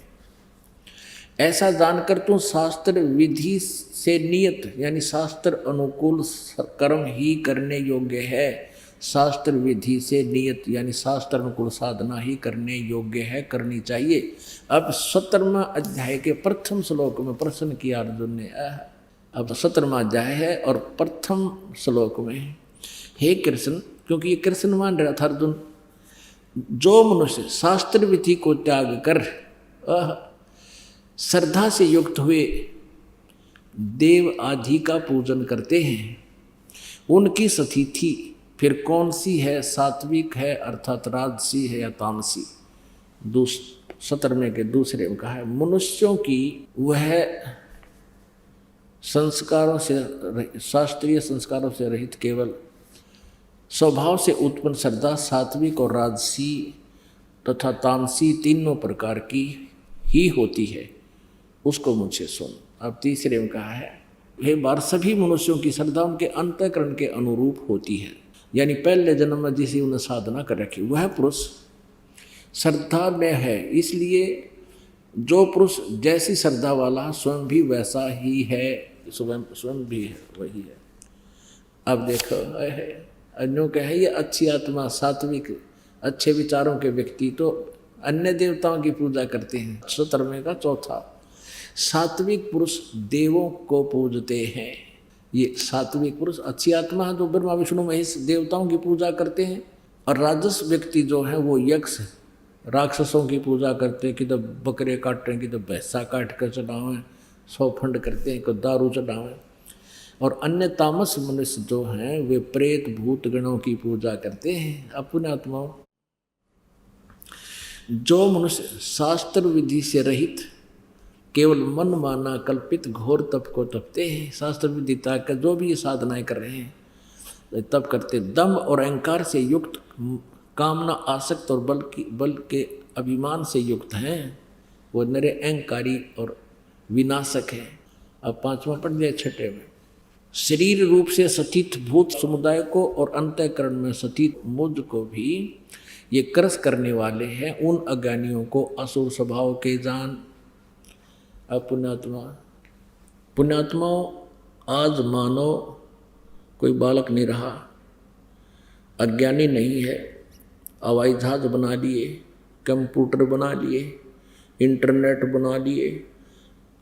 B: ऐसा जानकर तू शास्त्र विधि से नियत यानी शास्त्र अनुकूल कर्म ही करने योग्य है, शास्त्र विधि से नियत यानी शास्त्र अनुकूल साधना ही करने योग्य है, करनी चाहिए। अब 17वां अध्याय के प्रथम श्लोक में प्रश्न किया अर्जुन ने। अब 17वां अध्याय है और प्रथम श्लोक में, हे कृष्ण, क्योंकि ये कृष्ण मान रहा था अर्जुन, जो मनुष्य शास्त्र विधि को त्याग कर श्रद्धा से युक्त हुए देव आदि का पूजन करते हैं, उनकी स्थिति फिर कौन सी है? सात्विक है अर्थात राजसी है या तामसी? 17वें के दूसरे में कहा है, मनुष्यों की वह संस्कारों से शास्त्रीय संस्कारों से रहित केवल स्वभाव से उत्पन्न श्रद्धा सात्विक और राजसी तथा तामसी तीनों प्रकार की ही होती है, उसको मुझसे सुन। अब तीसरे में कहा है, हे बार सभी मनुष्यों की श्रद्धा उनके अंतःकरण के अनुरूप होती है, यानी पहले जन्म में जिसे उन्हें साधना कर रखी वह पुरुष श्रद्धा में है। इसलिए जो पुरुष जैसी श्रद्धा वाला स्वयं भी वैसा ही है, स्वयं भी है वही है। अब देखो अन्यों का है ये अच्छी आत्मा सात्विक अच्छे विचारों के व्यक्ति तो अन्य देवताओं की पूजा करते हैं। 17वें का चौथा, सात्विक पुरुष देवों को पूजते हैं। ये सात्विक पुरुष अच्छी आत्मा है जो ब्रह्मा विष्णु महेश देवताओं की पूजा करते हैं, और राजस व्यक्ति जो है वो यक्ष राक्षसों की पूजा करते हैं, कि तो बकरे काट रहे हैं, कि तो भैंसा काट कर चढ़ावें, 100 फंड करते हैं, कोई दारू चढ़ावें। और अन्य तामस मनुष्य जो हैं वे प्रेत भूत गणों की पूजा करते हैं, अपने आत्माओं। जो मनुष्य शास्त्र विधि से रहित केवल मन माना कल्पित घोर तप को तपते हैं, शास्त्र विधि का जो भी ये साधनाएं कर रहे हैं तप करते, दम और अहंकार से युक्त, कामना आसक्त और बल के अभिमान से युक्त हैं, वो नरे अहंकारी और विनाशक है। अब 5वां पढ़ दिया 6ठे में, शरीर रूप से स्थित भूत समुदाय को और अंतःकरण में स्थित मुझ को भी ये क्रस करने वाले हैं। उन अज्ञानियों को असुर स्वभाव के जान। अब पुण्यात्माओं आज मानो कोई बालक नहीं रहा, अज्ञानी नहीं है। हवाई जहाज बना लिए, कंप्यूटर बना लिए, इंटरनेट बना लिए।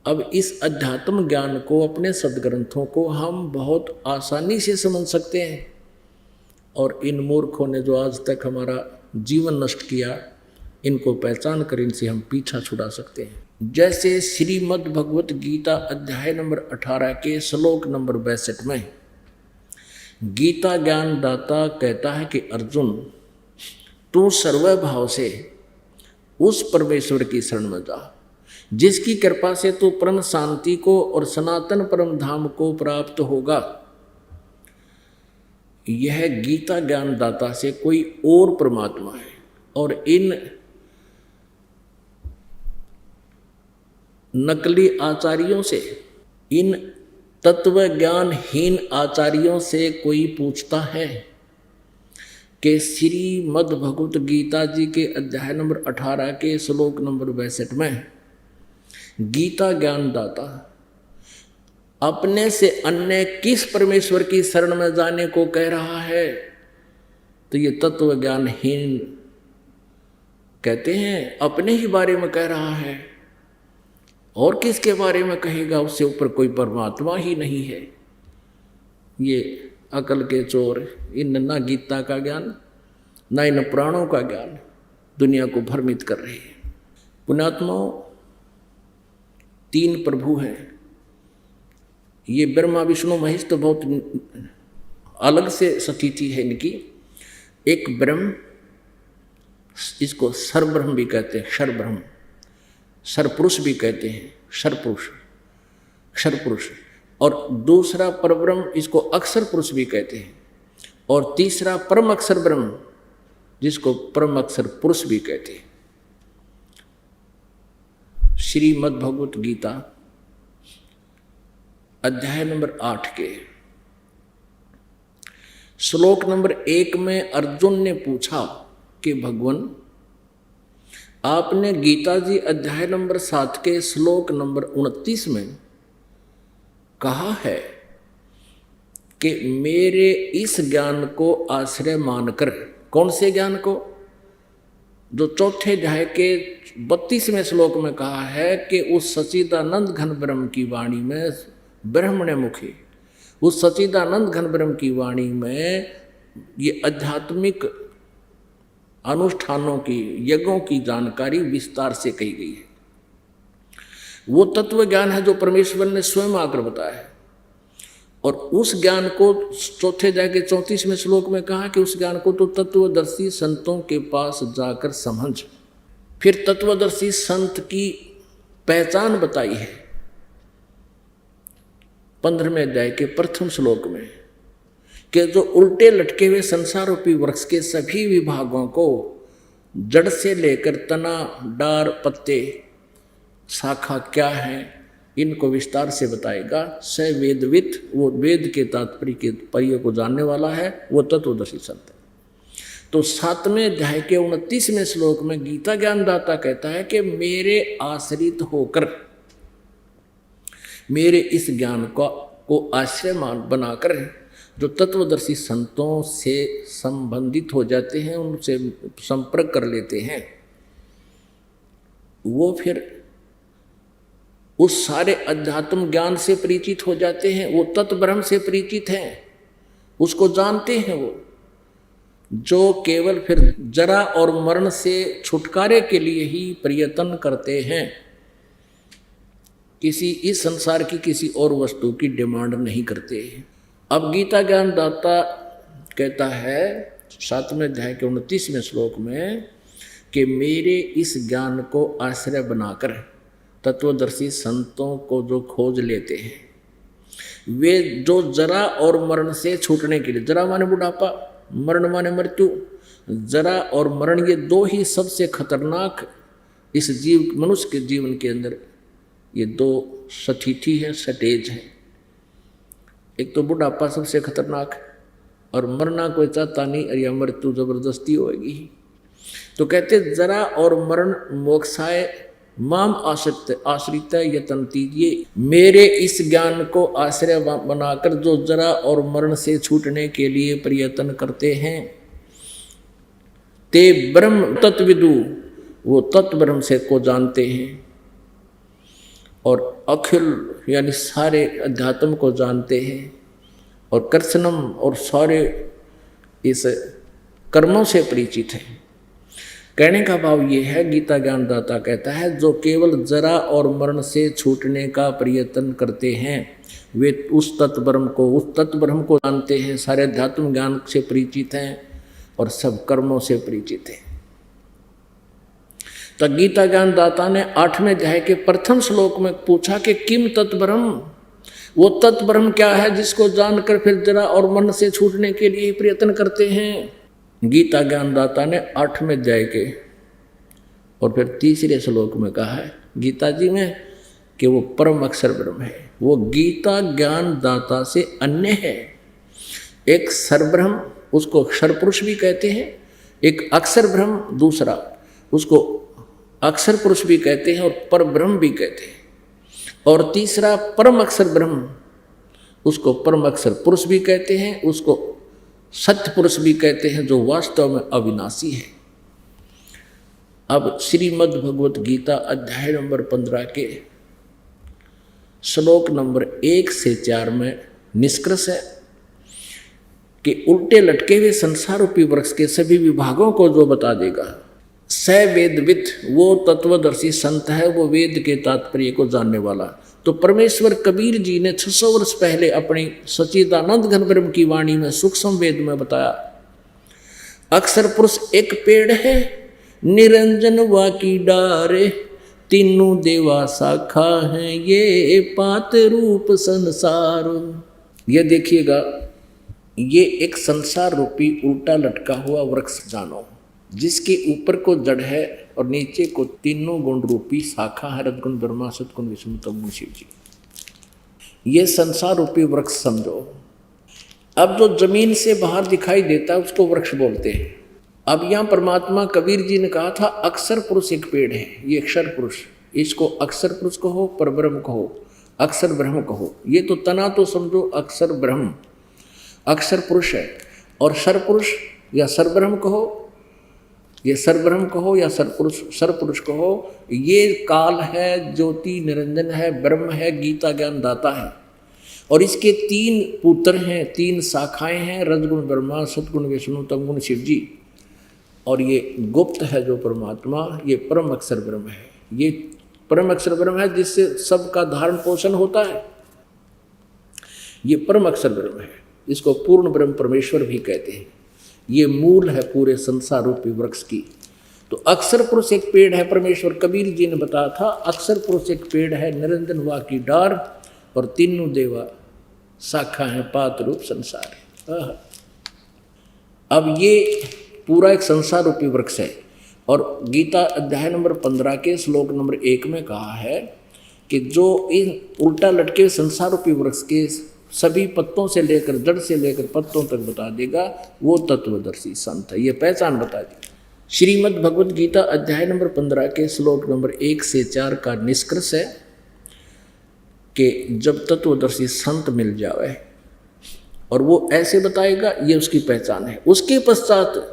B: अब इस अध्यात्म ज्ञान को, अपने सदग्रंथों को हम बहुत आसानी से समझ सकते हैं, और इन मूर्खों ने जो आज तक हमारा जीवन नष्ट किया इनको पहचान कर इनसे हम पीछा छुड़ा सकते हैं। जैसे श्रीमद् भगवत गीता अध्याय नंबर 18 के श्लोक नंबर 62 में गीता ज्ञान दाता कहता है कि अर्जुन, तू सर्वभाव से उस परमेश्वर की शरण में जा जिसकी कृपा से तू परम शांति को और सनातन परम धाम को प्राप्त होगा। यह गीता ज्ञान दाता से कोई और परमात्मा है और इन नकली आचार्यों से, इन तत्व ज्ञानहीन आचार्यों से कोई पूछता है कि श्रीमद् भगवत गीता जी के अध्याय नंबर 18 के श्लोक नंबर 62 में गीता ज्ञान दाता अपने से अन्य किस परमेश्वर की शरण में जाने को कह रहा है, तो ये तत्व ज्ञानहीन कहते हैं अपने ही बारे में कह रहा है और किसके बारे में कहेगा, उससे ऊपर कोई परमात्मा ही नहीं है। ये अकल के चोर, इन ना गीता का ज्ञान ना इन प्राणों का ज्ञान दुनिया को भ्रमित कर रहे हैं। पुण्यात्माओं, 3 प्रभु हैं, ये ब्रह्मा विष्णु महेश तो बहुत अलग से स्थिति है इनकी। एक ब्रह्म, इसको सर्वब्रह्म भी कहते हैं, क्षरब्रह्म, सर्वपुरुष भी कहते हैं, क्षरपुरुष। और दूसरा परब्रह्म, इसको अक्षर पुरुष भी कहते हैं। और तीसरा परम अक्षर ब्रह्म, जिसको परम अक्षर पुरुष भी कहते हैं। श्रीमद् भगवत गीता अध्याय नंबर 8 के श्लोक नंबर 1 में अर्जुन ने पूछा कि भगवान, आपने गीता जी अध्याय नंबर 7 के श्लोक नंबर 29 में कहा है कि मेरे इस ज्ञान को आश्रय मानकर, कौन से ज्ञान को, जो चौथे अध्याय के 32वें श्लोक में कहा है कि उस सच्चिदानंद घन ब्रह्म की वाणी में, ब्रह्मण्य मुखी, उस सच्चिदानंद घन ब्रह्म की वाणी में ये आध्यात्मिक अनुष्ठानों की, यज्ञों की जानकारी विस्तार से कही गई है। वो तत्व ज्ञान है जो परमेश्वर ने स्वयं आकर बताया है। और उस ज्ञान को चौथे अध्याय के 34वें श्लोक में कहा कि उस ज्ञान को तो तत्वदर्शी संतों के पास जाकर समझ। फिर तत्वदर्शी संत की पहचान बताई है 15वें अध्याय के प्रथम श्लोक में कि जो उल्टे लटके हुए संसार रूपी वृक्ष के सभी विभागों को जड़ से लेकर तना, डार, पत्ते, शाखा क्या है, इनको विस्तार से बताएगा। स वेदविद, वो वेद के तात्पर्य के पर्य को जानने वाला है, वो तत्वदर्शी संत है। तो 7वें अध्याय के 29वें श्लोक में गीता ज्ञानदाता कहता है कि मेरे आश्रित होकर, मेरे इस ज्ञान को आश्रय बनाकर जो तत्वदर्शी संतों से संबंधित हो जाते हैं, उनसे संपर्क कर लेते हैं, वो फिर उस सारे अध्यात्म ज्ञान से परिचित हो जाते हैं। वो तत्व ब्रह्म से परिचित हैं, उसको जानते हैं। वो जो केवल फिर जरा और मरण से छुटकारे के लिए ही प्रयत्न करते हैं, किसी इस संसार की किसी और वस्तु की डिमांड नहीं करते। अब गीता ज्ञानदाता कहता है 7वें अध्याय के 29वें श्लोक में कि मेरे इस ज्ञान को आश्रय बनाकर तत्वदर्शी संतों को जो खोज लेते हैं, वे जो जरा और मरण से छूटने के लिए, जरा माने बुढ़ापा, मरण माने मृत्यु, जरा और मरण ये 2 ही सबसे खतरनाक इस जीव मनुष्य के जीवन के अंदर ये 2 स्थिति है, स्टेज है। एक तो बुढ़ापा सबसे खतरनाक है और मरना कोई चाहता नहीं, और यह मृत्यु जबरदस्ती होगी। तो कहते जरा और मरण मोक्षाय माम आश्रित यतन्ति, मेरे इस ज्ञान को आश्रय बनाकर जो जरा और मरण से छूटने के लिए प्रयत्न करते हैं, ते ब्रह्म तत्विदु, वो तत्व ब्रह्म से को जानते हैं और अखिल यानी सारे अध्यात्म को जानते हैं और कर्षणम और सारे इस कर्मों से परिचित हैं। कहने का भाव ये है, गीता ज्ञानदाता कहता है, जो केवल जरा और मरण से छूटने का प्रयत्न करते हैं वे उस तत्ब्रह्म को जानते हैं, सारे अध्यात्म ज्ञान से परिचित हैं और सब कर्मों से परिचित हैं। तो गीता ज्ञानदाता ने 8वें अध्याय के प्रथम श्लोक में पूछा कि किम तत्ब्रह्म, वो तत्ब्रह्म क्या है जिसको जानकर फिर जरा और मरण से छूटने के लिए प्रयत्न करते हैं। गीता ज्ञानदाता ने 8वें अध्याय के और फिर तीसरे श्लोक में कहा है गीता जी में कि वो परम अक्षर ब्रह्म है। वो गीता ज्ञानदाता से अन्य है। एक सरब्रह्म, उसको अक्षर पुरुष भी कहते हैं, एक अक्षर ब्रह्म दूसरा, उसको अक्षर पुरुष भी कहते हैं और पर ब्रह्म भी कहते हैं, और तीसरा परम अक्षर ब्रह्म, उसको परम अक्षर पुरुष भी कहते हैं, उसको सत्य पुरुष भी कहते हैं, जो वास्तव में अविनाशी है। अब श्रीमद् भगवत गीता अध्याय नंबर 15 के श्लोक नंबर 1 से 4 में निष्कर्ष है कि उल्टे लटके हुए संसार रूपी वृक्ष के सभी विभागों को जो बता देगा, स वेदविद, वो तत्वदर्शी संत है, वो वेद के तात्पर्य को जानने वाला। तो परमेश्वर कबीर जी ने 600 वर्ष पहले अपनी सच्चिदानंद घन ब्रह्म की वाणी में सूक्ष्म वेद में बताया, अक्षर पुरुष एक पेड़ है, निरंजन वा की डारे, तीनों देवा शाखा हैं, ये पात रूप संसार। ये देखिएगा, ये एक संसार रूपी उल्टा लटका हुआ वृक्ष जानो, जिसके ऊपर को जड़ है और नीचे को तीनों गुण रूपी शाखा है, रजगुण ब्रह्मा, सतगुण विष्णु, तमगुण शिव जी। ये संसार रूपी वृक्ष समझो। अब जो जमीन से बाहर दिखाई देता है उसको वृक्ष बोलते हैं। अब यहाँ परमात्मा कबीर जी ने कहा था अक्षर पुरुष एक पेड़ है, ये अक्षर पुरुष, इसको अक्षर पुरुष कहो, परब्रह्म कहो, अक्षर ब्रह्म कहो। ये तो तना तो समझो अक्षर ब्रह्म, अक्षर पुरुष है, और सरपुरुष या सरब्रह्म कहो, ये सरब्रह्म कहो या सरपुरुष कहो, ये काल है, ज्योति निरंजन है, ब्रह्म है, गीता ज्ञान दाता है। और इसके 3 पुत्र हैं, 3 शाखाएं हैं, रजगुण ब्रह्मा, सतगुण विष्णु, तमगुण शिव जी। और ये गुप्त है जो परमात्मा, ये परम अक्षर ब्रह्म है। ये परम अक्षर ब्रह्म है जिससे सबका धारण पोषण होता है। ये परम अक्षर ब्रह्म है, इसको पूर्ण ब्रह्म परमेश्वर भी कहते हैं। ये मूल है पूरे संसार रूपी वृक्ष की। तो अक्षर पुरुष एक पेड़ है, परमेश्वर कबीर जी ने बताया था अक्षर पुरुष एक पेड़ है, निरंजन वा की डार, और तीनों देवा शाखा है, पात रूप संसार है। अब ये पूरा एक संसार रूपी वृक्ष है। और गीता अध्याय नंबर 15 के श्लोक नंबर 1 में कहा है कि जो इन उल्टा लटके संसार रूपी वृक्ष के सभी पत्तों से लेकर, जड़ से लेकर पत्तों तक बता देगा, वो तत्वदर्शी संत है। ये पहचान बता दी। श्रीमद् भगवत गीता अध्याय नंबर 15 के श्लोक नंबर 1 से 4 का निष्कर्ष है कि जब तत्वदर्शी संत मिल जाए और वो ऐसे बताएगा, ये उसकी पहचान है। उसके पश्चात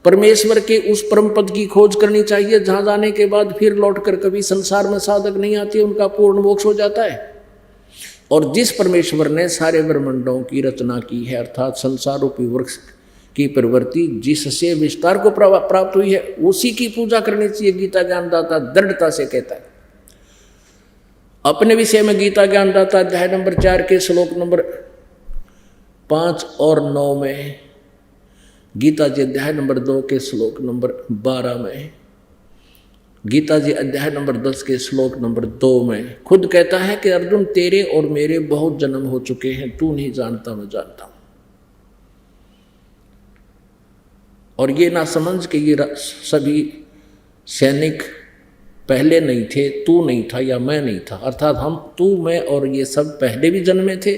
B: परमेश्वर के उस परम पद की खोज करनी चाहिए, जहाँ जाने के बाद फिर लौटकर कभी संसार में साधक नहीं आती, उनका पूर्ण मोक्ष हो जाता है। और जिस परमेश्वर ने सारे ब्रह्मांडों की रचना की है, अर्थात संसार रूपी वृक्ष की प्रवृत्ति जिससे विस्तार को प्राप्त हुई है, उसी की पूजा करनी चाहिए, गीता ज्ञानदाता दृढ़ता से कहता है। अपने विषय में गीता ज्ञानदाता अध्याय नंबर 4 के श्लोक नंबर 5 और 9 में, गीता जी अध्याय नंबर 2 के श्लोक नंबर 12 में, गीता जी अध्याय नंबर 10 के श्लोक नंबर 2 में खुद कहता है कि अर्जुन तेरे और मेरे बहुत जन्म हो चुके हैं, तू नहीं जानता मैं जानता हूं। और ये ना समझ कि ये सभी सैनिक पहले नहीं थे, तू नहीं था या मैं नहीं था, अर्थात हम, तू, मैं और ये सब पहले भी जन्मे थे,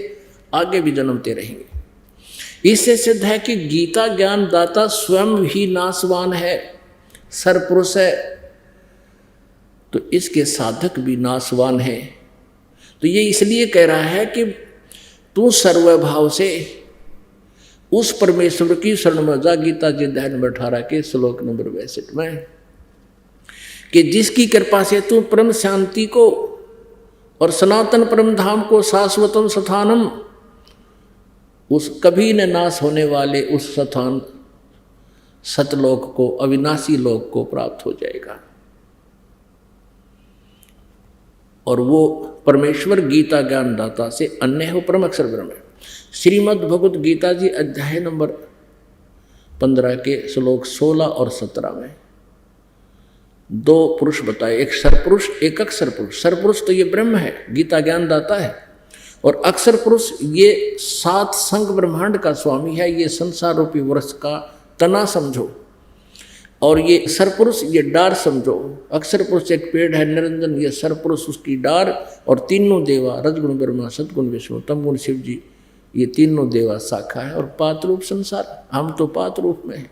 B: आगे भी जन्मते रहेंगे। इससे सिद्ध है कि गीता ज्ञान दाता स्वयं ही नाशवान है, सरपुरुष है, तो इसके साधक भी नाशवान है। तो ये इसलिए कह रहा है कि तू सर्वभाव से उस परमेश्वर की शरण में जा, गीता जी अध्याय नंबर 18 के श्लोक नंबर 62 में, कि जिसकी कृपा से तू परम शांति को और सनातन परम धाम को, शाश्वतम स्थानम, उस कभी न नाश होने वाले उस स्थान सतलोक को, अविनाशी लोक को प्राप्त हो जाएगा। और वो परमेश्वर गीता ज्ञानदाता से अन्य है, वो परम अक्षर ब्रह्म है। श्रीमद् भगवत गीता जी अध्याय नंबर 15 के श्लोक 16 और 17 में दो पुरुष बताए, एक सरपुरुष एक अक्षर पुरुष। सरपुरुष तो ये ब्रह्म है, गीता ज्ञानदाता है, और अक्षर पुरुष ये 7 संग ब्रह्मांड का स्वामी है, ये संसार रूपी वृक्ष का तना समझो, और ये सरपुरुष ये डार समझो। अक्षर पुरुष एक पेड़ है निरंजन, ये सरपुरुष उसकी डार, और तीनों देवा रजगुण ब्रह्मा सतगुण विष्णु तमगुण शिव जी, ये तीनों देवा शाखा है, और पात रूप संसार, हम तो पात रूप में हैं।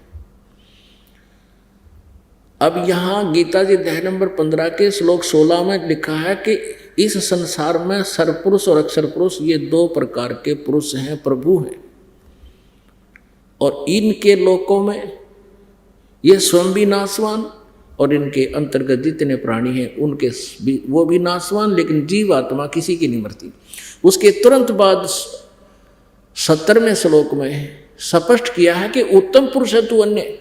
B: अब यहाँ गीता जी अध्याय नंबर 15 के श्लोक 16 में लिखा है कि इस संसार में सरपुरुष और अक्षर पुरुष ये 2 प्रकार के पुरुष हैं, प्रभु हैं, और इनके लोकों में ये स्वयं भी नाशवान, और इनके अंतर्गत जितने प्राणी हैं उनके वो भी नाशवान, लेकिन जीव आत्मा किसी की नहीं मरती। उसके तुरंत बाद 70वें श्लोक में स्पष्ट किया है कि उत्तम पुरुष है तू अन्य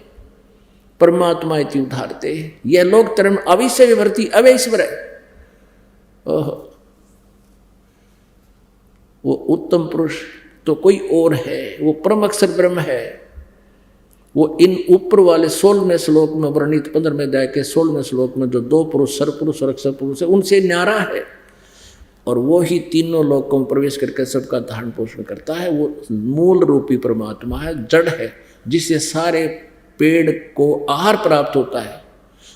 B: परमात्मा इति उद्धारते, यह लोक धर्म अविश्य विभर्ति अवैश्वर है। वो उत्तम पुरुष तो कोई और है, वो परम अक्षर ब्रह्म है। वो इन ऊपर वाले 16वें श्लोक में वर्णित 15वें अध्याय के 16वें श्लोक में जो 2 पुरुष सरपुरुष और अक्षर पुरुष है उनसे न्यारा है, और वो ही तीनों लोकों में प्रवेश करके सबका धारण पोषण करता है। वो मूल रूपी परमात्मा है, जड़ है, जिससे सारे पेड़ को आहार प्राप्त होता है,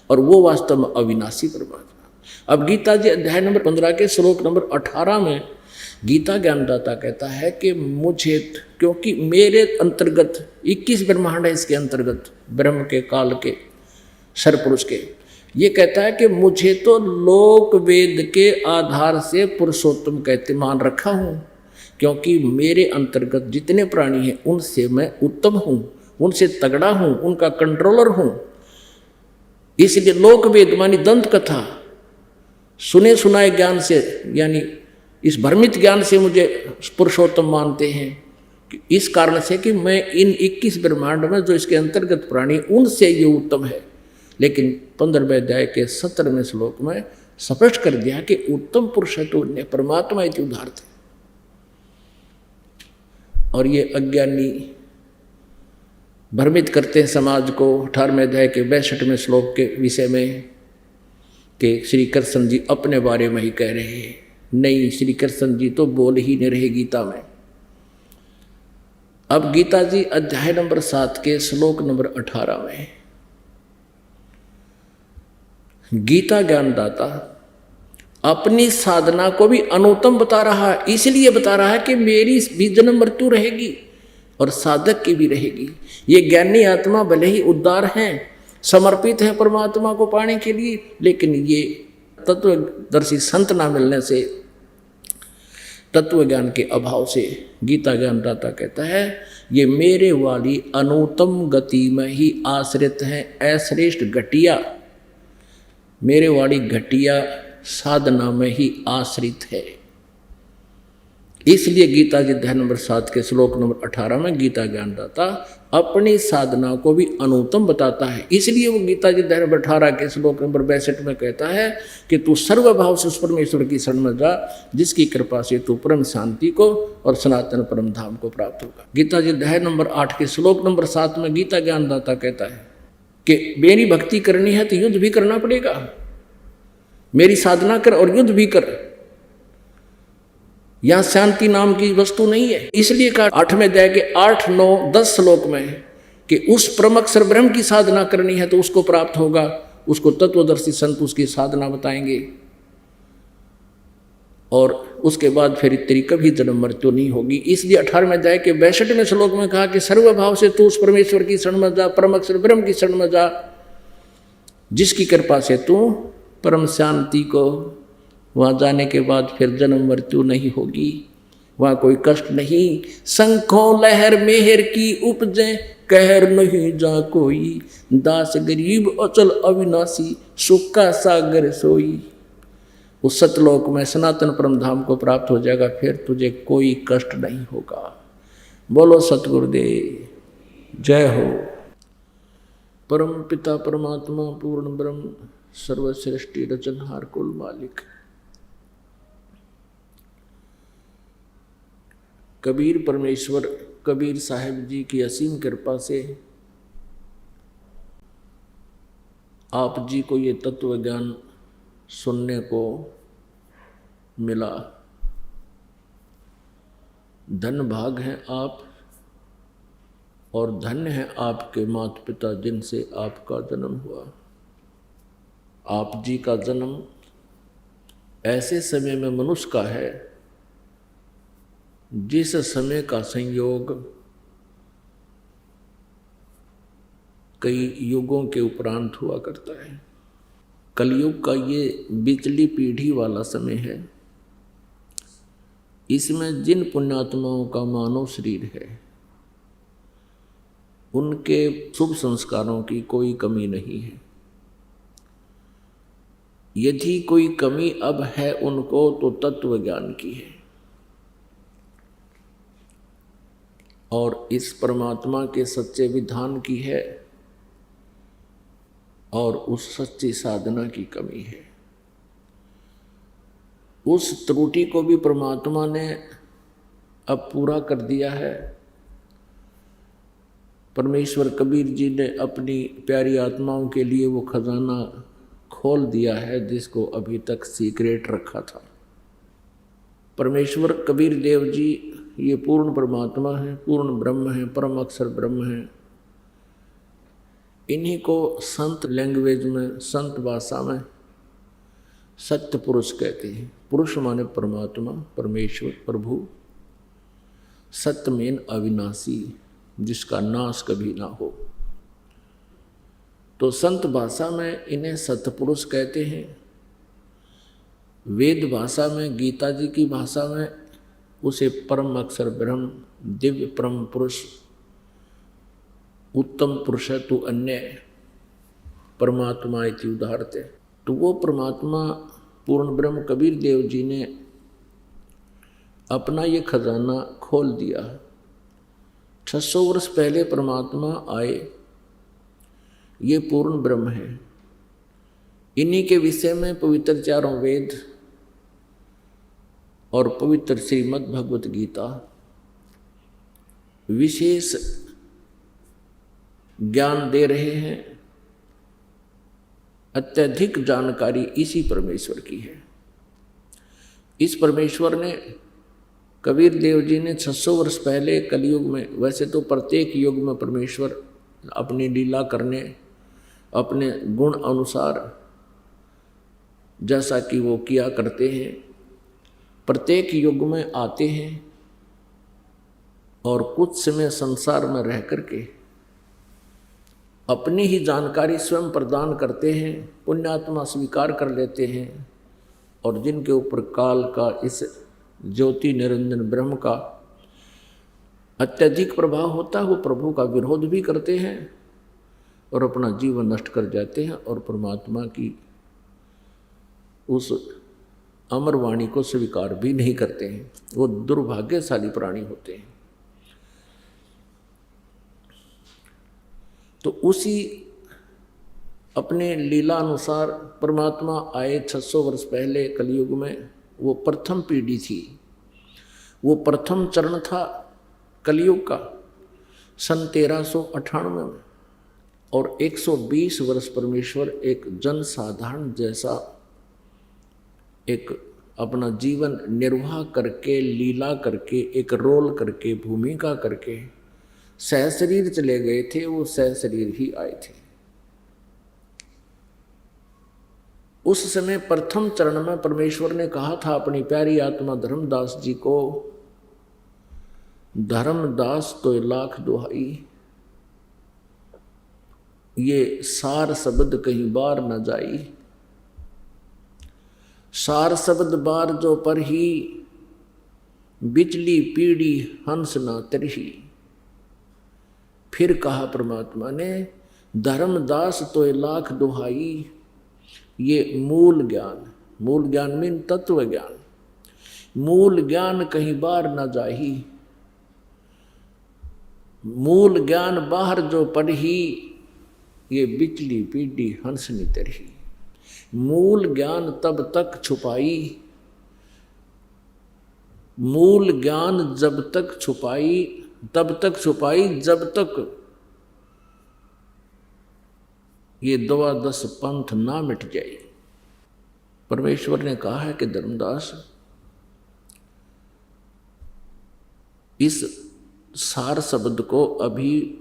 B: और वो वास्तव में अविनाशी परमात्मा। अब गीता जी अध्याय नंबर 15 के श्लोक नंबर 18 में गीता ज्ञानदाता कहता है कि मुझे, क्योंकि मेरे अंतर्गत 21 ब्रह्मांड है, इसके अंतर्गत ब्रह्म के काल के सरपुरुष के, ये कहता है कि मुझे तो लोक वेद के आधार से पुरुषोत्तम कहते मान रखा हूँ, क्योंकि मेरे अंतर्गत जितने प्राणी हैं उनसे मैं उत्तम हूँ, उनसे तगड़ा हूँ, उनका कंट्रोलर हूँ। इसलिए लोक वेद मानी दंत कथा सुने सुनाए ज्ञान से, यानी इस भ्रमित ज्ञान से मुझे पुरुषोत्तम मानते हैं, इस कारण से कि मैं इन 21 ब्रह्मांड में जो इसके अंतर्गत प्राणी उनसे ये उत्तम है। लेकिन 15वें अध्याय के 17वें श्लोक में स्पष्ट कर दिया कि उत्तम पुरुष है तो परमात्मा इति उद्धारते। और ये अज्ञानी भ्रमित करते हैं समाज को 18वें अध्याय के 62वें श्लोक के विषय में कि श्री कृष्ण जी अपने बारे में ही कह रहे हैं। नहीं, श्री कृष्ण जी तो बोल ही नहीं रहे गीता में। अब गीता जी अध्याय नंबर 7 के श्लोक नंबर 18 में गीता ज्ञानदाता अपनी साधना को भी अनुत्तम बता रहा है। इसलिए बता रहा है कि मेरी भी जन्म मृत्यु रहेगी और साधक की भी रहेगी। ये ज्ञानी आत्मा भले ही उद्धार हैं, समर्पित है परमात्मा को पाने के लिए, लेकिन ये तत्वदर्शी संत ना मिलने से, तत्व ज्ञान के अभाव से गीता ज्ञानदाता कहता है ये मेरे वाली अनुत्तम गति में ही आश्रित हैं। अश्रेष्ठ घटिया, मेरे वाली घटिया साधना में ही आश्रित है। इसलिए गीता जी अध्याय नंबर 7 के श्लोक नंबर 18 में गीता ज्ञानदाता अपनी साधना को भी अनुत्तम बताता है। इसलिए वो गीता जी अध्याय नंबर 18 के श्लोक नंबर 62 में कहता है कि तू सर्वभाव से उस परमेश्वर की शरण में जा, जिसकी कृपा से तू परम शांति को और सनातन परम धाम को प्राप्त होगा। गीता जी अध्याय नंबर 8 के श्लोक नंबर 7 में गीता ज्ञानदाता कहता है कि मेरी भक्ति करनी है तो युद्ध भी करना पड़ेगा, मेरी साधना कर और युद्ध भी कर। यहां शांति नाम की वस्तु नहीं है। इसलिए कहा 8वें अध्याय के 8, 9, 10 श्लोक में कि उस परम अक्षर ब्रह्म की साधना करनी है तो उसको प्राप्त होगा। उसको तत्वदर्शी संत उसकी साधना बताएंगे, और उसके बाद फिर तेरी कभी जन्म मृत्यु नहीं होगी। इसलिए 18वें अध्याय के 62वें श्लोक में कहा कि सर्वभाव से तू उस परमेश्वर की शरण में जा, परम अक्षर ब्रह्म की शरण में जा, जिसकी कृपा से तू परम शांति को, वहाँ जाने के बाद फिर जन्म मृत्यु नहीं होगी, वहाँ कोई कष्ट नहीं। शंखों लहर मेहर की उपजे, कहर नहीं जा कोई, दास गरीब अचल अविनाशी, सुख का सागर सोई। उस सतलोक में सनातन परम धाम को प्राप्त हो जाएगा, फिर तुझे कोई कष्ट नहीं होगा। बोलो सतगुरुदेव, जय हो। परम पिता परमात्मा पूर्ण ब्रह्म सर्वश्रेष्ठी रचनहार कुल मालिक। कबीर परमेश्वर कबीर साहिब जी की असीम कृपा से आप जी को ये तत्व ज्ञान सुनने को मिला। धन भाग हैं आप और धन्य है आपके माता पिता जिनसे आपका जन्म हुआ। आप जी का जन्म ऐसे समय में मनुष्य का है जिस समय का संयोग कई युगों के उपरांत हुआ करता है। कलयुग का ये बिचली पीढ़ी वाला समय है। इसमें जिन पुण्यात्माओं का मानव शरीर है उनके शुभ संस्कारों की कोई कमी नहीं है। यदि कोई कमी अब है उनको तो तत्व ज्ञान की है और इस परमात्मा के सच्चे विधान की है और उस सच्ची साधना की कमी है। उस त्रुटि को भी परमात्मा ने अब पूरा कर दिया है। परमेश्वर कबीर जी ने अपनी प्यारी आत्माओं के लिए वो खजाना खोल दिया है जिसको अभी तक सीक्रेट रखा था। परमेश्वर कबीर देव जी ये पूर्ण परमात्मा है, पूर्ण ब्रह्म है, परम अक्षर ब्रह्म है। इन्हीं को संत लैंग्वेज में, संत भाषा में सत्य पुरुष कहते हैं। पुरुष माने परमात्मा, परमेश्वर, प्रभु, सत्य मेन अविनाशी, जिसका नाश कभी ना हो। तो संत भाषा में इन्हें सतपुरुष कहते हैं। वेद भाषा में, गीता जी की भाषा में उसे परम अक्षर ब्रह्म, दिव्य परम पुरुष, उत्तम पुरुष है तू अन्य परमात्मा इति उदाहरते। तो वो परमात्मा पूर्ण ब्रह्म कबीर देव जी ने अपना ये खजाना खोल दिया। 600 वर्ष पहले परमात्मा आए, ये पूर्ण ब्रह्म है। इन्हीं के विषय में पवित्र चारों वेद और पवित्र श्रीमद् भगवत गीता विशेष ज्ञान दे रहे हैं। अत्यधिक जानकारी इसी परमेश्वर की है। इस परमेश्वर ने, कबीर देव जी ने 600 वर्ष पहले कलयुग में, वैसे तो प्रत्येक युग में परमेश्वर अपनी लीला करने, अपने गुण अनुसार जैसा कि वो किया करते हैं, प्रत्येक युग में आते हैं और कुछ समय संसार में रह करके अपनी ही जानकारी स्वयं प्रदान करते हैं। पुण्यात्मा स्वीकार कर लेते हैं और जिनके ऊपर काल का, इस ज्योति निरंजन ब्रह्म का अत्यधिक प्रभाव होता है, वो प्रभु का विरोध भी करते हैं और अपना जीवन नष्ट कर जाते हैं और परमात्मा की उस अमर वाणी को स्वीकार भी नहीं करते हैं। वो दुर्भाग्यशाली प्राणी होते हैं। तो उसी अपने लीला अनुसार परमात्मा आए 600 वर्ष पहले कलयुग में। वो प्रथम पीढ़ी थी, वो प्रथम चरण था कलयुग का, सन 1398 में। और 120 वर्ष परमेश्वर एक जनसाधारण जैसा एक अपना जीवन निर्वाह करके, लीला करके, एक रोल करके, भूमिका करके सहशरीर चले गए थे। वो सहशरीर ही आए थे। उस समय प्रथम चरण में परमेश्वर ने कहा था अपनी प्यारी आत्मा धर्मदास जी को, धर्मदास तो लाख दुहाई, ये सार शब्द कहीं बार न जाई। सार शब्द बार जो पर ही, बिचली पीढ़ी हंस न तरही। फिर कहा परमात्मा ने, धर्मदास तो लाख दुहाई, ये मूल ज्ञान, मूल ज्ञान मीन तत्व ज्ञान, मूल ज्ञान कहीं बार न जाही। मूल ज्ञान बाहर जो पढ़ी, ये बिचली पीढ़ी हंसनी तरही। मूल ज्ञान तब तक छुपाई, मूल ज्ञान जब तक छुपाई, तब तक छुपाई जब तक ये 12 पंथ ना मिट जाए। परमेश्वर ने कहा है कि धर्मदास, इस सार शब्द को अभी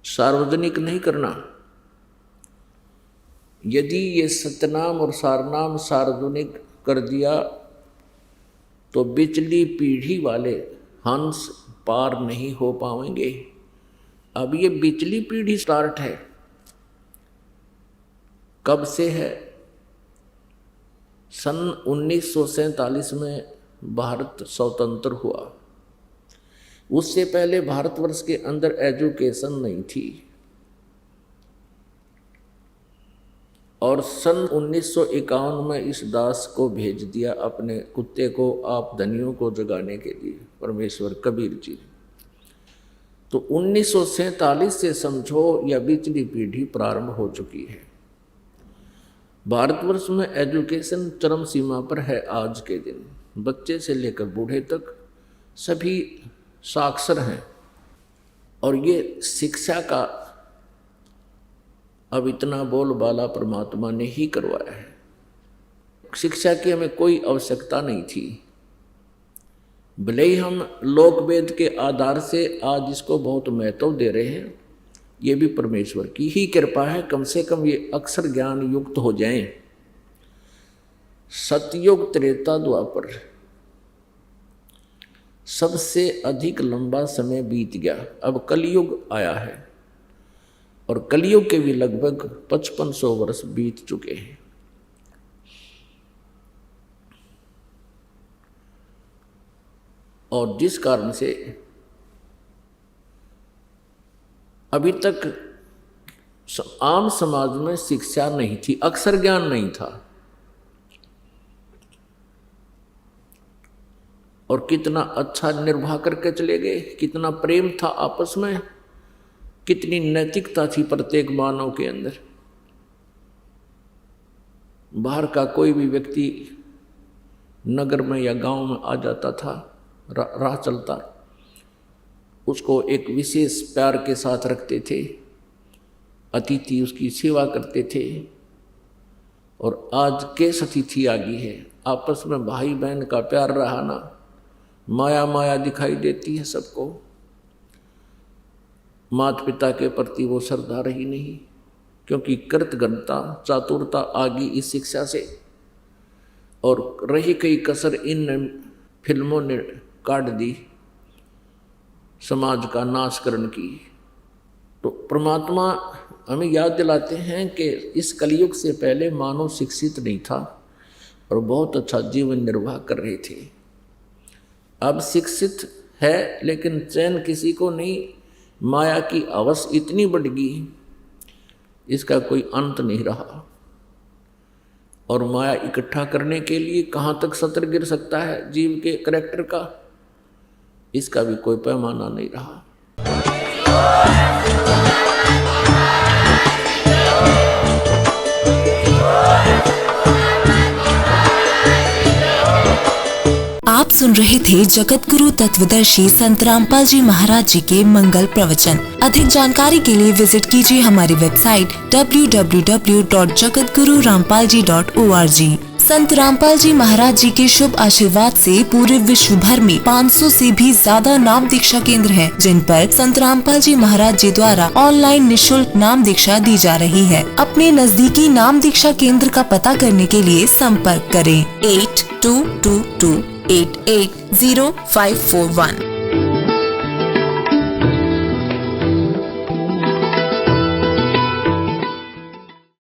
B: सार्वजनिक नहीं करना। यदि ये सतनाम और सारनाम सार्वजनिक कर दिया तो बिचली पीढ़ी वाले हंस पार नहीं हो पाएंगे। अब ये बिचली पीढ़ी स्टार्ट है। कब से है? सन 1947 में भारत स्वतंत्र हुआ। उससे पहले भारतवर्ष के अंदर एजुकेशन नहीं थी, और सन 1951 में इस दास को भेज दिया अपने कुत्ते को आप धनियों को जगाने के लिए, परमेश्वर कबीर जी। तो 1947 से समझो या बिचली पीढ़ी प्रारंभ हो चुकी है। भारतवर्ष में एजुकेशन चरम सीमा पर है आज के दिन। बच्चे से लेकर बूढ़े तक सभी साक्षर हैं, और ये शिक्षा का अब इतना बोलबाला परमात्मा ने ही करवाया है। शिक्षा की हमें कोई आवश्यकता नहीं थी। भले ही हम लोक वेद के आधार से आज इसको बहुत महत्व दे रहे हैं, ये भी परमेश्वर की ही कृपा है। कम से कम ये अक्षर ज्ञान युक्त हो जाएं। सतयुग त्रेता द्वापर सबसे अधिक लंबा समय बीत गया। अब कलयुग आया है, और कलयुग के भी लगभग 5500 वर्ष बीत चुके हैं। और जिस कारण से अभी तक आम समाज में शिक्षा नहीं थी, अक्षर ज्ञान नहीं था। और कितना अच्छा निर्वाह करके चले गए, कितना प्रेम था आपस में, कितनी नैतिकता थी प्रत्येक मानव के अंदर। बाहर का कोई भी व्यक्ति नगर में या गांव में आ जाता था, राह चलता, उसको एक विशेष प्यार के साथ रखते थे, अतिथि उसकी सेवा करते थे। और आज कैस अतिथि आ गई है, आपस में भाई बहन का प्यार रहा ना, माया माया दिखाई देती है सबको। माता पिता के प्रति वो श्रद्धा रही नहीं, क्योंकि कृतज्ञता चातुरता आ गई इस शिक्षा से। और रही कई कसर इन फिल्मों ने काट दी समाज का नाश करने की। तो परमात्मा हमें याद दिलाते हैं कि इस कलयुग से पहले मानव शिक्षित नहीं था और बहुत अच्छा जीवन निर्वाह कर रहे थे। अब शिक्षित है लेकिन चैन किसी को नहीं, माया की हवस इतनी बढ़ गई, इसका कोई अंत नहीं रहा। और माया इकट्ठा करने के लिए कहाँ तक सतर गिर सकता है जीव के करैक्टर का, इसका भी कोई पैमाना नहीं रहा।
C: आप सुन रहे थे जगत गुरु तत्वदर्शी संत रामपाल जी महाराज जी के मंगल प्रवचन। अधिक जानकारी के लिए विजिट कीजिए हमारी वेबसाइट www.jagatgururampalji.org। संत रामपाल जी महाराज जी के शुभ आशीर्वाद से पूरे विश्व भर में 500 से भी ज्यादा नाम दीक्षा केंद्र हैं, जिन पर संत रामपाल जी महाराज जी द्वारा ऑनलाइन निःशुल्क नाम दीक्षा दी जा रही है। अपने नजदीकी नाम दीक्षा केंद्र का पता करने के लिए संपर्क करें 8222880541।